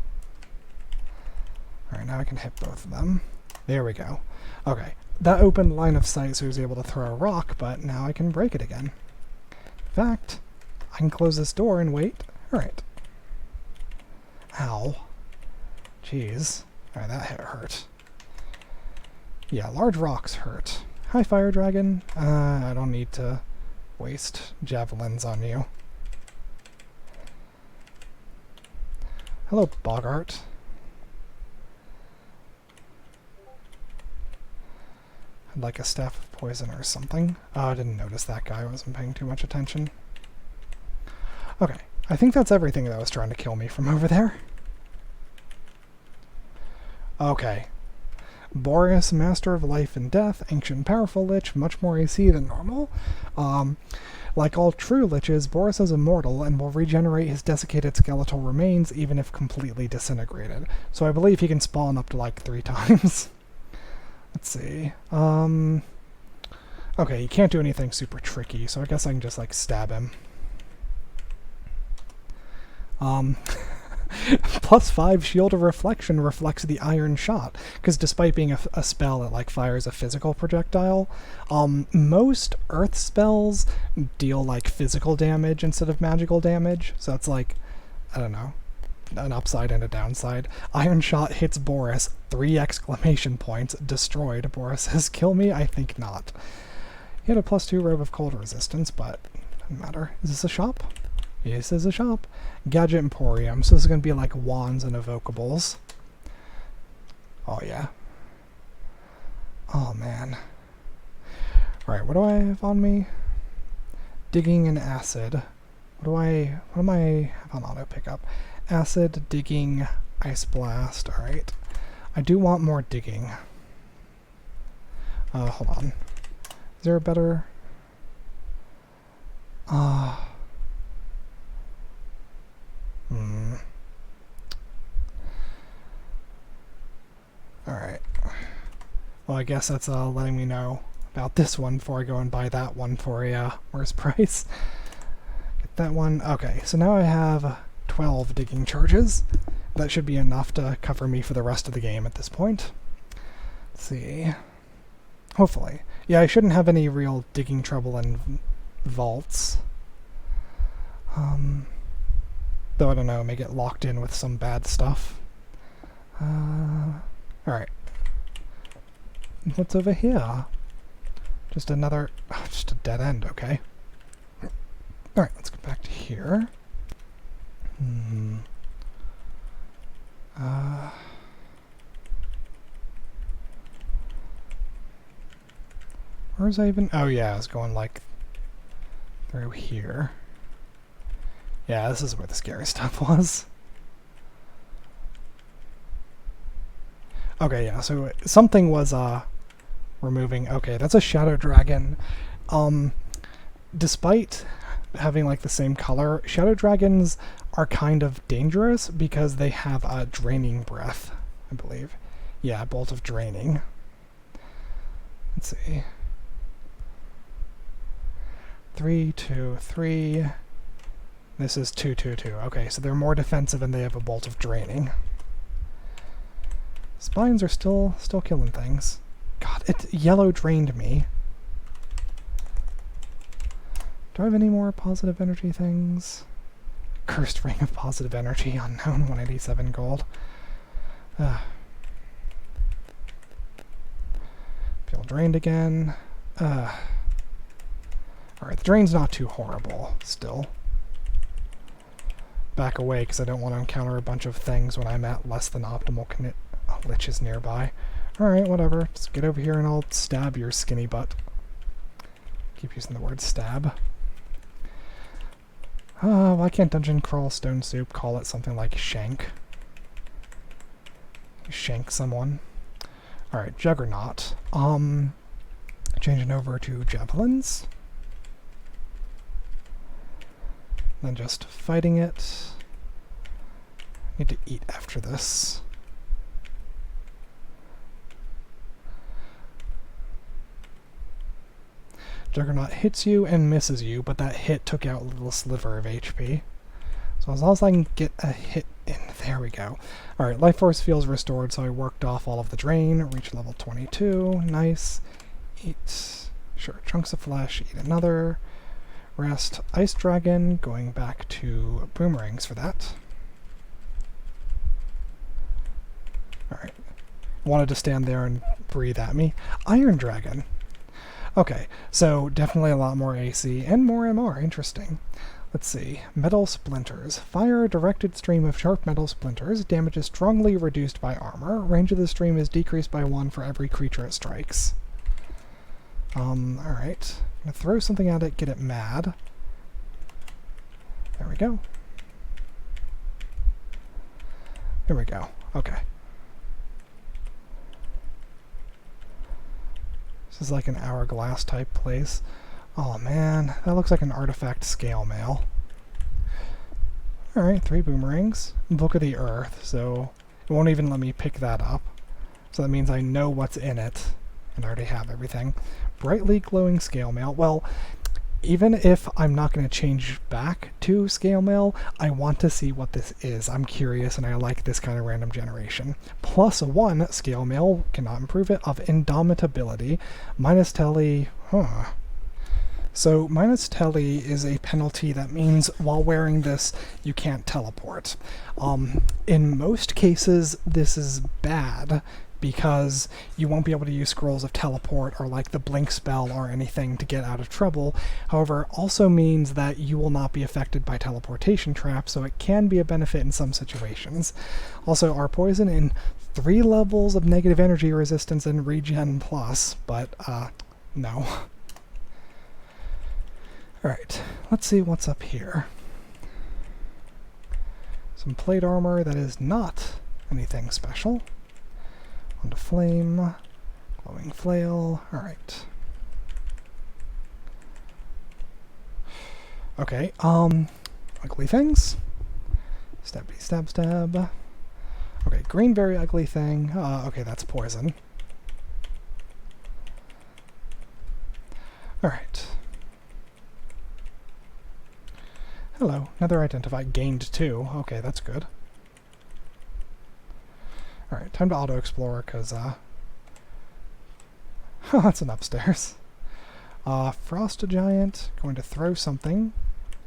A: Alright, now I can hit both of them. There we go. Okay, that opened line of sight, so he was able to throw a rock, but now I can break it again. fact, I can close this door and wait. Alright. Ow. Jeez. Alright, that hurt. Yeah, large rocks hurt. Hi, fire dragon. I don't need to waste javelins on you. Hello, Bogart. I'd like a staff of poison or something. Oh, I didn't notice that guy. I wasn't paying too much attention. Okay, I think that's everything that was trying to kill me from over there. Okay. Boreas, Master of Life and Death, Ancient Powerful Lich, much more AC than normal. Like all true liches, Boreas is immortal and will regenerate his desiccated skeletal remains even if completely disintegrated. So I believe he can spawn up to like 3 times. Let's see. Okay, he can't do anything super tricky, so I guess I can just like stab him. +5 Shield of Reflection reflects the Iron Shot, because despite being a spell that like fires a physical projectile, most earth spells deal like physical damage instead of magical damage, so it's like, I don't know, an upside and a downside. Iron Shot hits Boris, 3 exclamation points, destroyed. Boris says, kill me? I think not. He had a +2 Robe of Cold Resistance, but doesn't matter. Is this a shop? Yes, this is a shop. Gadget Emporium, so this is going to be like wands and evocables. Oh yeah. Oh man. Alright, what do I have on me? Digging and acid. What am I have on auto pickup? Acid, digging, ice blast, alright. I do want more digging. Hold on. Is there a better... Alright. Well, I guess that's letting me know about this one before I go and buy that one for a worse price. Get that one. Okay, so now I have 12 digging charges. That should be enough to cover me for the rest of the game at this point. Let's see. Hopefully. Yeah, I shouldn't have any real digging trouble in vaults. Though I don't know, may get locked in with some bad stuff. Alright. What's over here? Just another... Oh, just a dead end, okay. Alright, let's get back to here. Where was I even... Oh yeah, I was going like through here. Yeah, this is where the scary stuff was. Okay, yeah, so something was removing... Okay, that's a shadow dragon. Despite having like the same color, shadow dragons are kind of dangerous because they have a draining breath, I believe. Yeah, bolt of draining. Let's see. 3, 2, 3. This is 2, 2, 2. Okay, so they're more defensive and they have a bolt of draining. Spines are still killing things. God, it yellow drained me. Do I have any more positive energy things? Cursed Ring of Positive Energy, unknown, 187 gold. Feel drained again. Alright, the drain's not too horrible, still. Back away, because I don't want to encounter a bunch of things when I'm at less than optimal liches nearby. Alright, whatever. Just get over here and I'll stab your skinny butt. Keep using the word stab. Why can't Dungeon Crawl Stone Soup call it something like shank? Shank someone. Alright, Juggernaut. Changing over to javelins. Then just fighting it. Need to eat after this. Juggernaut hits you and misses you, but that hit took out a little sliver of HP. So as long as I can get a hit in, there we go. Alright, life force feels restored, so I worked off all of the drain, reached level 22, nice. Eat, sure, chunks of flesh, eat another. Rest Ice Dragon, going back to boomerangs for that. Alright. Wanted to stand there and breathe at me. Iron Dragon. Okay, so definitely a lot more AC and more MR. Interesting. Let's see. Metal Splinters. Fire a directed stream of sharp metal splinters. Damage is strongly reduced by armor. Range of the stream is decreased by 1 for every creature it strikes. Alright. I'm gonna throw something at it, get it mad. There we go. There we go. Okay. This is like an hourglass type place. Oh man, that looks like an artifact scale mail. Alright, 3 boomerangs. Book of the Earth, so it won't even let me pick that up. So that means I know what's in it, and I already have everything. Brightly glowing scale mail. Well, even if I'm not going to change back to scale mail, I want to see what this is. I'm curious and I like this kind of random generation. +1 scale mail, cannot improve it, of indomitability. Minus telly, So minus telly is a penalty that means while wearing this you can't teleport. In most cases this is bad, because you won't be able to use scrolls of teleport or like the blink spell or anything to get out of trouble. However, it also means that you will not be affected by teleportation traps, so it can be a benefit in some situations. Also, our poison in 3 levels of negative energy resistance and regen plus, but no. Alright, let's see what's up here. Some plate armor that is not anything special. Onto flame, glowing flail, alright. Okay, ugly things. Stabby stab stab. Okay, green very ugly thing. Okay, that's poison. Alright. Hello, another identify, gained 2. Okay, that's good. Alright, time to auto-explore, because, that's an upstairs. Frost Giant, going to throw something.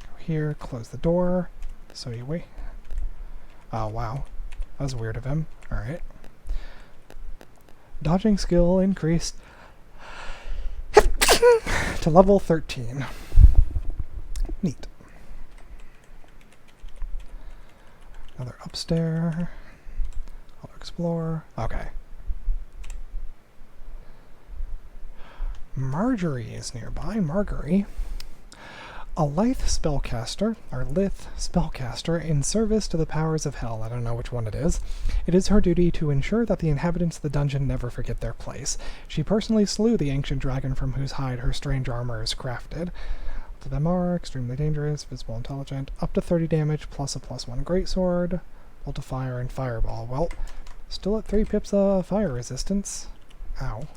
A: Go here, close the door, so you wait. Oh, wow. That was weird of him. Alright. Dodging skill increased to level 13. Neat. Another upstairs. Explore. Okay. Marjorie is nearby. Marjorie. A lithe spellcaster, or Lith spellcaster, in service to the powers of hell. I don't know which one it is. It is her duty to ensure that the inhabitants of the dungeon never forget their place. She personally slew the ancient dragon from whose hide her strange armor is crafted. To them are extremely dangerous, visible, intelligent, up to 30 damage, plus a +1 greatsword, bolt of fire, and fireball. Well, still at 3 pips of fire resistance. Ow.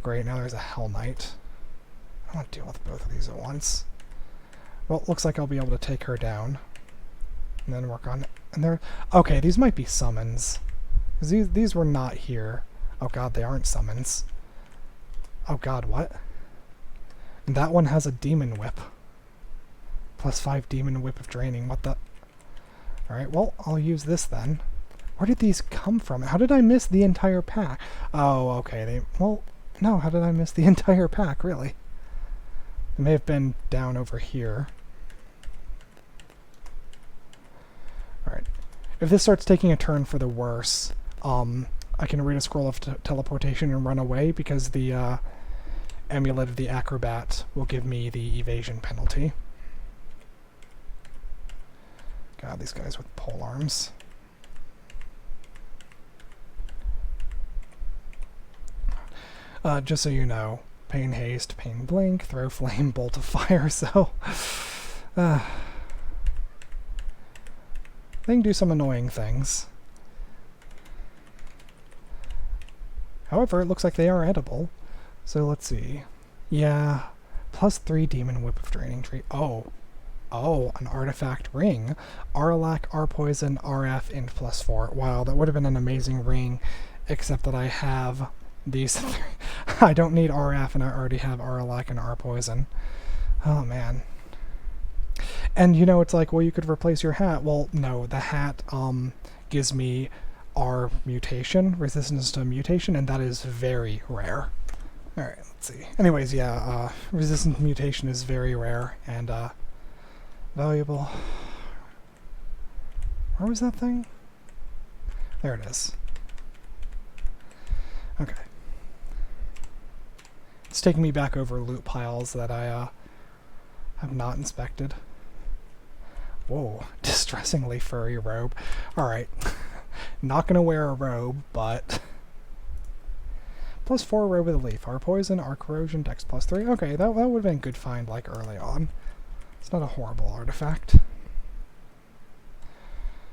A: Great, now there's a Hell Knight. I don't want to deal with both of these at once. Well, looks like I'll be able to take her down. And then work on... And they're... Okay, these might be summons. Because these were not here. Oh god, they aren't summons. Oh god, what? And that one has a Demon Whip. +5 Demon Whip of Draining. What the... Alright, well, I'll use this then. Where did these come from? How did I miss the entire pack? Oh, okay, well, no, how did I miss the entire pack, really? They may have been down over here. Alright. If this starts taking a turn for the worse, I can read a scroll of teleportation and run away, because the Amulet of the Acrobat will give me the evasion penalty. God, these guys with pole arms. Just so you know, Pain Haste, Pain Blink, Throw Flame, Bolt of Fire, so... they can do some annoying things. However, it looks like they are edible. So let's see. Yeah, +3 Demon Whip of Draining Tree. Oh, an artifact ring. R-Lac, R-Poison, RF, and +4. Wow, that would have been an amazing ring, except that I have These three. I don't need RF, and I already have R-Lac and R-Poison. Oh, man. And, you know, it's like, well, you could replace your hat. Well, no, the hat gives me R mutation, resistance to mutation, and that is very rare. Alright, let's see. Anyways, yeah, resistant mutation is very rare and valuable. Where was that thing? There it is. Okay. It's taking me back over loot piles that I have not inspected. Whoa, distressingly furry robe. Alright. Not gonna wear a robe, but... +4 robe with a leaf. Our poison, our corrosion, dex +3. Okay, that would have been a good find, like, early on. It's not a horrible artifact.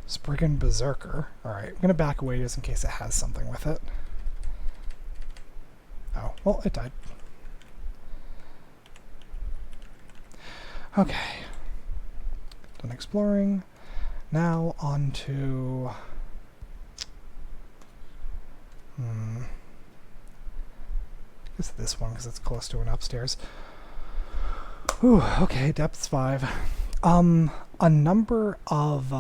A: Spriggan Berserker. Alright, I'm gonna back away just in case it has something with it. Oh, well, it died. Okay. Done exploring. Now on to... I guess this one, because it's close to an upstairs. Ooh, okay, depths 5. A number of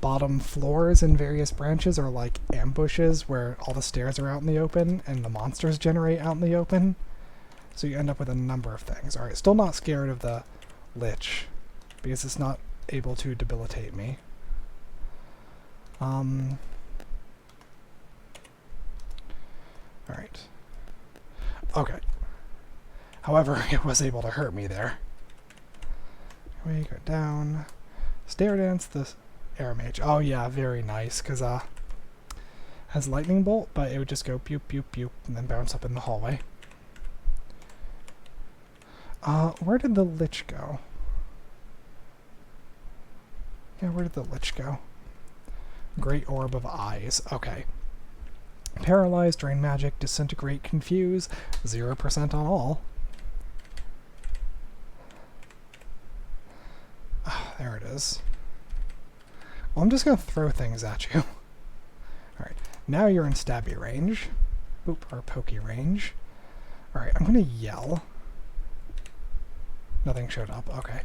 A: bottom floors in various branches are like ambushes where all the stairs are out in the open and the monsters generate out in the open. So you end up with a number of things. Alright, still not scared of the Lich, because it's not able to debilitate me. Alright. Okay. However, it was able to hurt me there. We go down. Stair dance, the air mage. Oh yeah, very nice, because has lightning bolt, but it would just go pew pew pew and then bounce up in the hallway. Where did the Lich go? Yeah, where did the Lich go? Great Orb of Eyes. Okay. Paralyze, Drain Magic, Disintegrate, Confuse. 0% on all. There it is. Well, I'm just going to throw things at you. Alright, now you're in stabby range. Oop, or pokey range. Alright, I'm going to yell. Nothing showed up. Okay.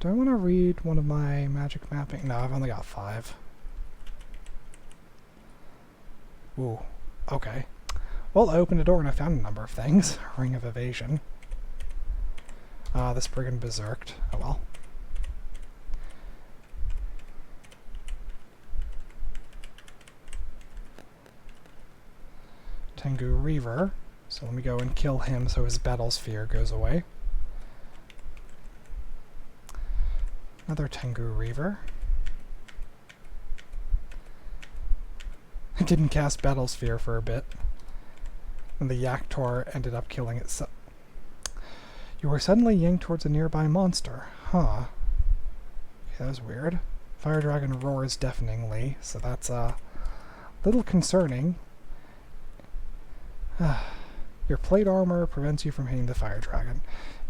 A: Do I want to read one of my magic mapping? No, I've only got 5. Ooh, okay. Well, I opened a door and I found a number of things. Ring of Evasion. This Brigand Berserked. Oh well. Tengu Reaver. So let me go and kill him so his battle sphere goes away. Another Tengu Reaver. I didn't cast Battle Sphere for a bit. And the Yaktor ended up killing itself. You were suddenly yanked towards a nearby monster. Huh. Okay, that was weird. Fire Dragon roars deafeningly, so that's a little concerning. Your plate armor prevents you from hitting the Fire Dragon.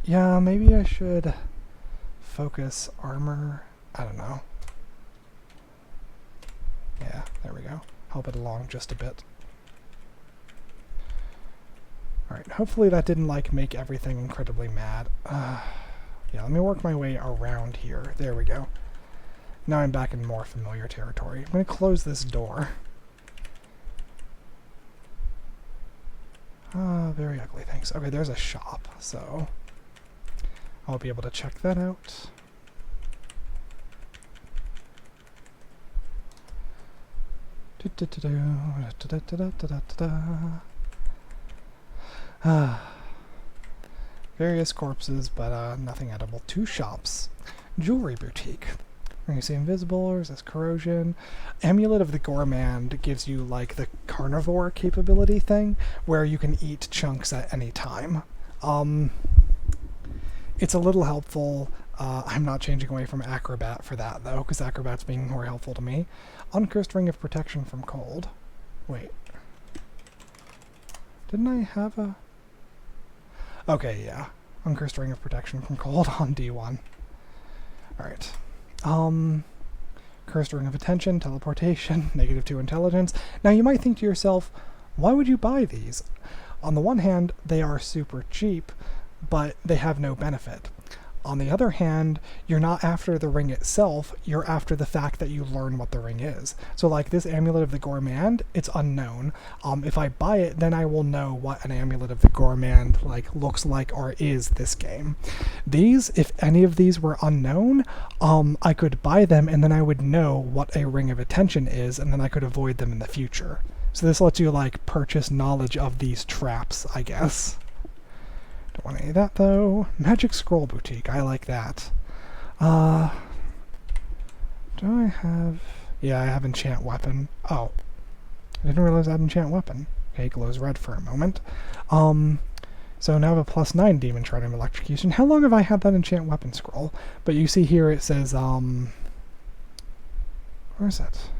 A: Yeah, maybe I should focus armor. I don't know. Yeah, there we go. Help it along just a bit. Alright, hopefully that didn't, like, make everything incredibly mad. Yeah, let me work my way around here. There we go. Now I'm back in more familiar territory. I'm going to close this door. Very ugly things. Okay, there's a shop, so I'll be able to check that out. Various corpses, but nothing edible. 2 shops. Jewelry boutique. Are you see invisible, or is this corrosion? Amulet of the Gourmand gives you like the carnivore capability thing, where you can eat chunks at any time. It's a little helpful. I'm not changing away from Acrobat for that though, because Acrobat's being more helpful to me. Uncursed Ring of Protection from Cold. Wait. Didn't I have a... Okay, yeah. Uncursed Ring of Protection from Cold on D1. Alright. Cursed Ring of Attention, Teleportation, -2 Intelligence. Now you might think to yourself, why would you buy these? On the one hand, they are super cheap, but they have no benefit. On the other hand, you're not after the ring itself, you're after the fact that you learn what the ring is. So like this Amulet of the Gourmand, it's unknown. If I buy it, then I will know what an Amulet of the Gourmand like looks like or is this game. These, if any of these were unknown, I could buy them and then I would know what a Ring of Attention is, and then I could avoid them in the future. So this lets you like purchase knowledge of these traps, I guess. Don't want any of that though. Magic Scroll Boutique, I like that. Do I have... Yeah, I have Enchant Weapon. Oh. I didn't realize I had Enchant Weapon. Okay, glows red for a moment. So now I have a +9 Demon Shard and Electrocution. How long have I had that Enchant Weapon scroll? But you see here it says, where is it?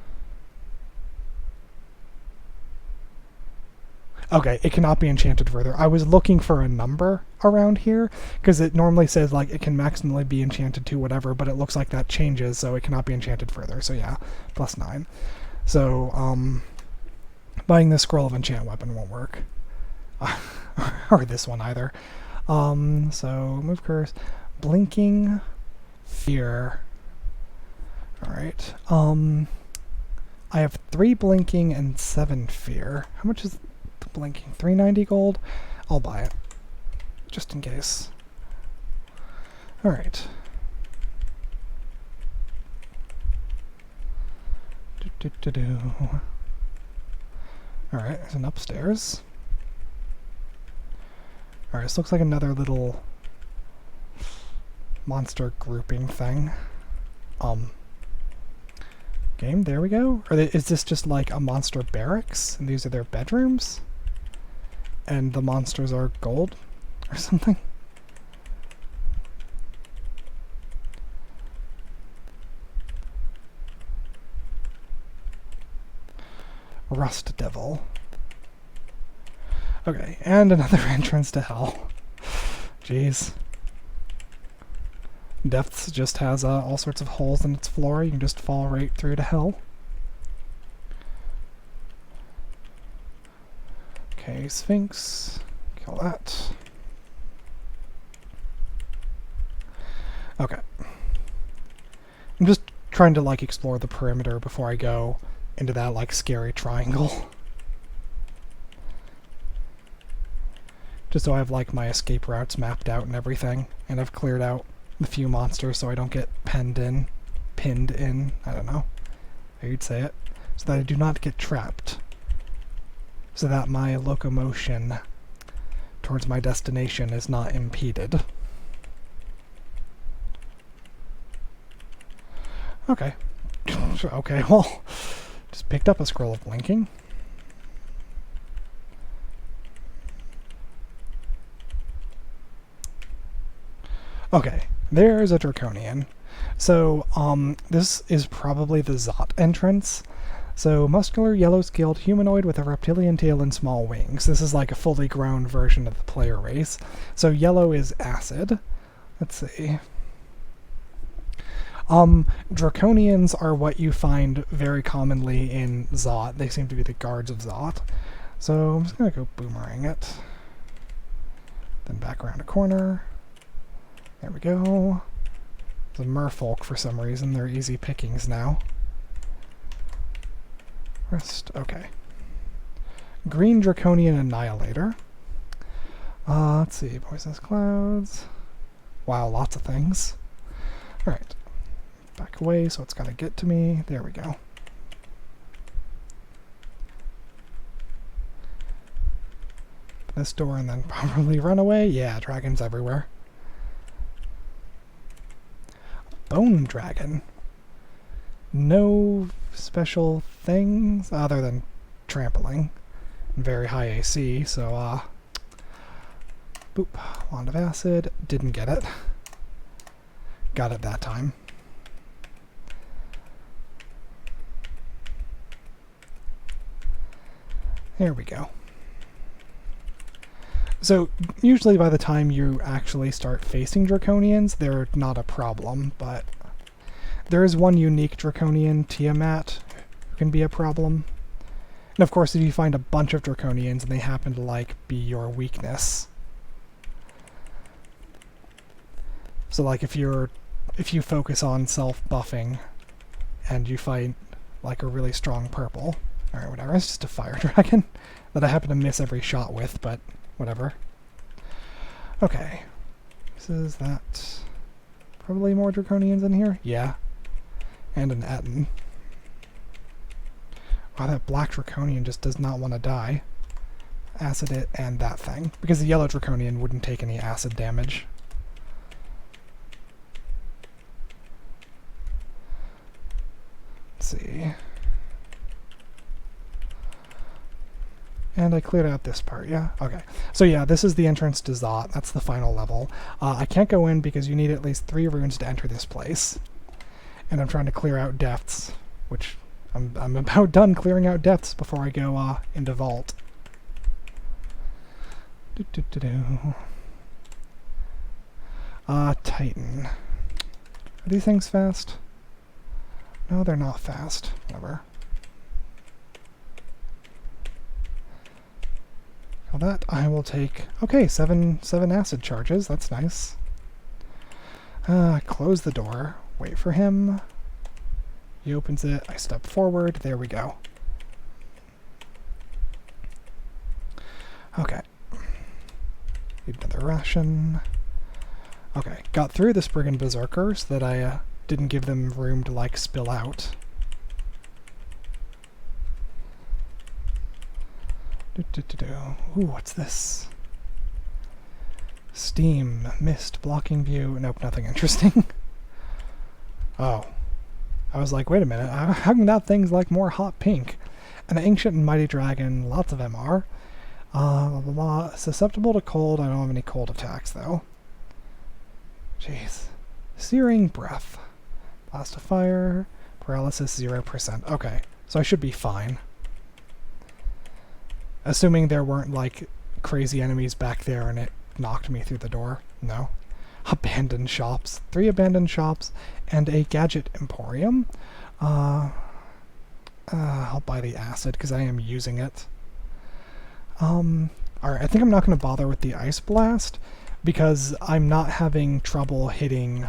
A: Okay, it cannot be enchanted further. I was looking for a number around here, because it normally says like it can maximally be enchanted to whatever, but it looks like that changes, so it cannot be enchanted further. So yeah, +9. So, buying this Scroll of Enchant Weapon won't work. Or this one either. So, move curse. Blinking Fear. Alright. I have 3 blinking and 7 fear. How much is blinking? 390 gold? I'll buy it. Just in case. Alright. Alright, there's an upstairs. Alright, this looks like another little monster grouping thing. Game, there we go. Is this just like a monster barracks, and these are their bedrooms? And the monsters are gold or something? Rust Devil. Okay, and another entrance to hell. Jeez. Depths just has all sorts of holes in its floor. You can just fall right through to hell. Okay, Sphinx. Kill that. Okay. I'm just trying to like explore the perimeter before I go into that like scary triangle. Just so I have like my escape routes mapped out and everything, and I've cleared out the few monsters so I don't get pinned in, I don't know how you'd say it, so that I do not get trapped, so that my locomotion towards my destination is not impeded. Okay. Okay, well, just picked up a Scroll of Blinking. Okay, there's a Draconian. So, this is probably the Zot entrance. So, muscular, yellow-scaled humanoid with a reptilian tail and small wings. This is like a fully grown version of the player race. So, yellow is acid. Let's see. Draconians are what you find very commonly in Zot. They seem to be the guards of Zot. So, I'm just gonna go boomerang it. Then back around a corner. There we go. The merfolk for some reason. They're easy pickings now. Rest. Okay. Green Draconian Annihilator. Let's see. Poisonous Clouds. Wow, lots of things. Alright. Back away so it's gotta get to me. There we go. This door and then probably run away. Yeah, dragons everywhere. Bone Dragon. No special things other than trampling. Very high AC, so boop. Wand of Acid. Didn't get it. Got it that time. There we go. So, usually by the time you actually start facing Draconians, they're not a problem, but There is one unique Draconian, Tiamat, who can be a problem. And of course, if you find a bunch of Draconians and they happen to, like, be your weakness. So, like, if you focus on self-buffing and you fight, like, a really strong purple, or whatever, it's just a fire dragon that I happen to miss every shot with, but whatever. Okay. This is that. Probably more Draconians in here? Yeah. And an Etten. Wow, that black Draconian just does not want to die. Acid it and that thing. Because the yellow Draconian wouldn't take any acid damage. Let's see. And I cleared out this part, yeah? Okay. So yeah, this is the entrance to Zot. That's the final level. I can't go in because you need at least 3 runes to enter this place. And I'm trying to clear out depths, which I'm about done clearing out depths before I go into Vault. Titan. Are these things fast? No, they're not fast. Whatever. Well, that I will take. Okay, seven acid charges. That's nice. Close the door. Wait for him. He opens it. I step forward. There we go. Okay. Need another ration. Okay, got through the Spriggan Berserker so that I didn't give them room to, like, spill out. Ooh, what's this? Steam, mist, blocking view. Nope, nothing interesting. Oh. I was like, wait a minute, how come that thing's like more hot pink? An ancient and mighty dragon, lots of them are. Blah, blah, blah. Susceptible to cold, I don't have any cold attacks though. Jeez. Searing breath. Blast of fire. Paralysis 0%. Okay, so I should be fine. Assuming there weren't, like, crazy enemies back there and it knocked me through the door. No. Abandoned shops. 3 abandoned shops and a gadget emporium. I'll buy the acid because I am using it. Alright, I think I'm not going to bother with the Ice Blast because I'm not having trouble hitting,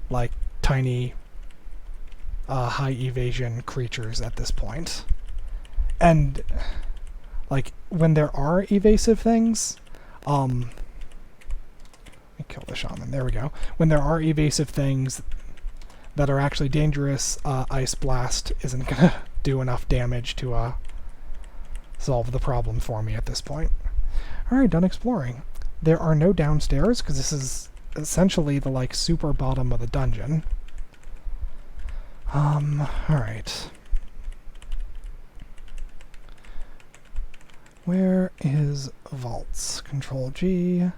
A: like, tiny, high evasion creatures at this point. And, like, when there are evasive things, let me kill the shaman, there we go. When there are evasive things that are actually dangerous, Ice Blast isn't gonna do enough damage to, solve the problem for me at this point. Alright, done exploring. There are no downstairs, because this is essentially the, like, super bottom of the dungeon. Alright. Where is vaults? Control G.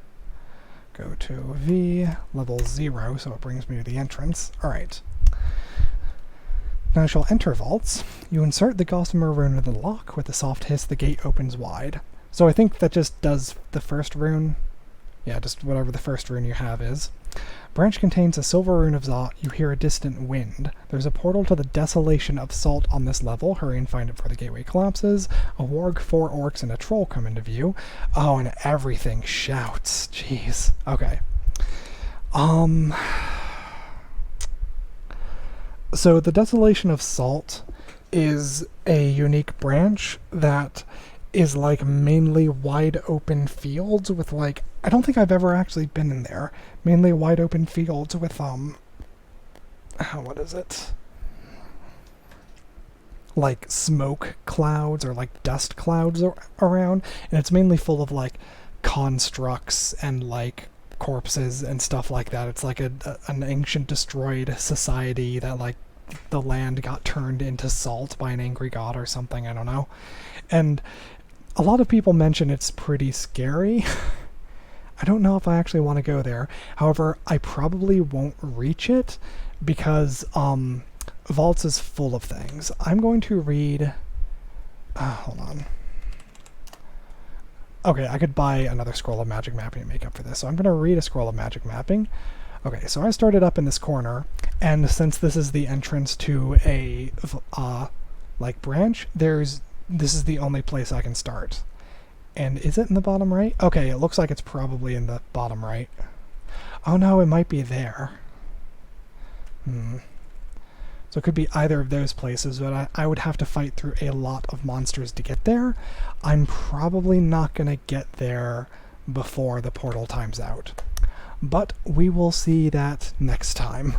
A: Go to V. Level 0, so it brings me to the entrance. Alright. Now I shall enter vaults. You insert the gossamer rune in the lock. With a soft hiss, the gate opens wide. So I think that just does the first rune. Yeah, just whatever the first rune you have is. Branch contains a silver rune of Zot. You hear a distant wind. There's a portal to the Desolation of Salt on this level. Hurry and find it before the gateway collapses. A warg, 4 orcs, and a troll come into view. Oh, and everything shouts. Jeez. Okay. So the Desolation of Salt is a unique branch that is like mainly wide open fields with like, I don't think I've ever actually been in there. Mainly wide open fields with, what is it? Like smoke clouds or like dust clouds around. And it's mainly full of like constructs and like corpses and stuff like that. It's like an ancient destroyed society that like the land got turned into salt by an angry god or something, I don't know. And a lot of people mention it's pretty scary. I don't know if I actually want to go there. However, I probably won't reach it because Vaults is full of things. I'm going to read... hold on. Okay, I could buy another scroll of magic mapping to make up for this. So I'm going to read a scroll of magic mapping. Okay, so I started up in this corner, and since this is the entrance to a like branch, this is the only place I can start. And is it in the bottom right? Okay, it looks like it's probably in the bottom right. Oh no, it might be there. So it could be either of those places, but I would have to fight through a lot of monsters to get there. I'm probably not going to get there before the portal times out. But we will see that next time.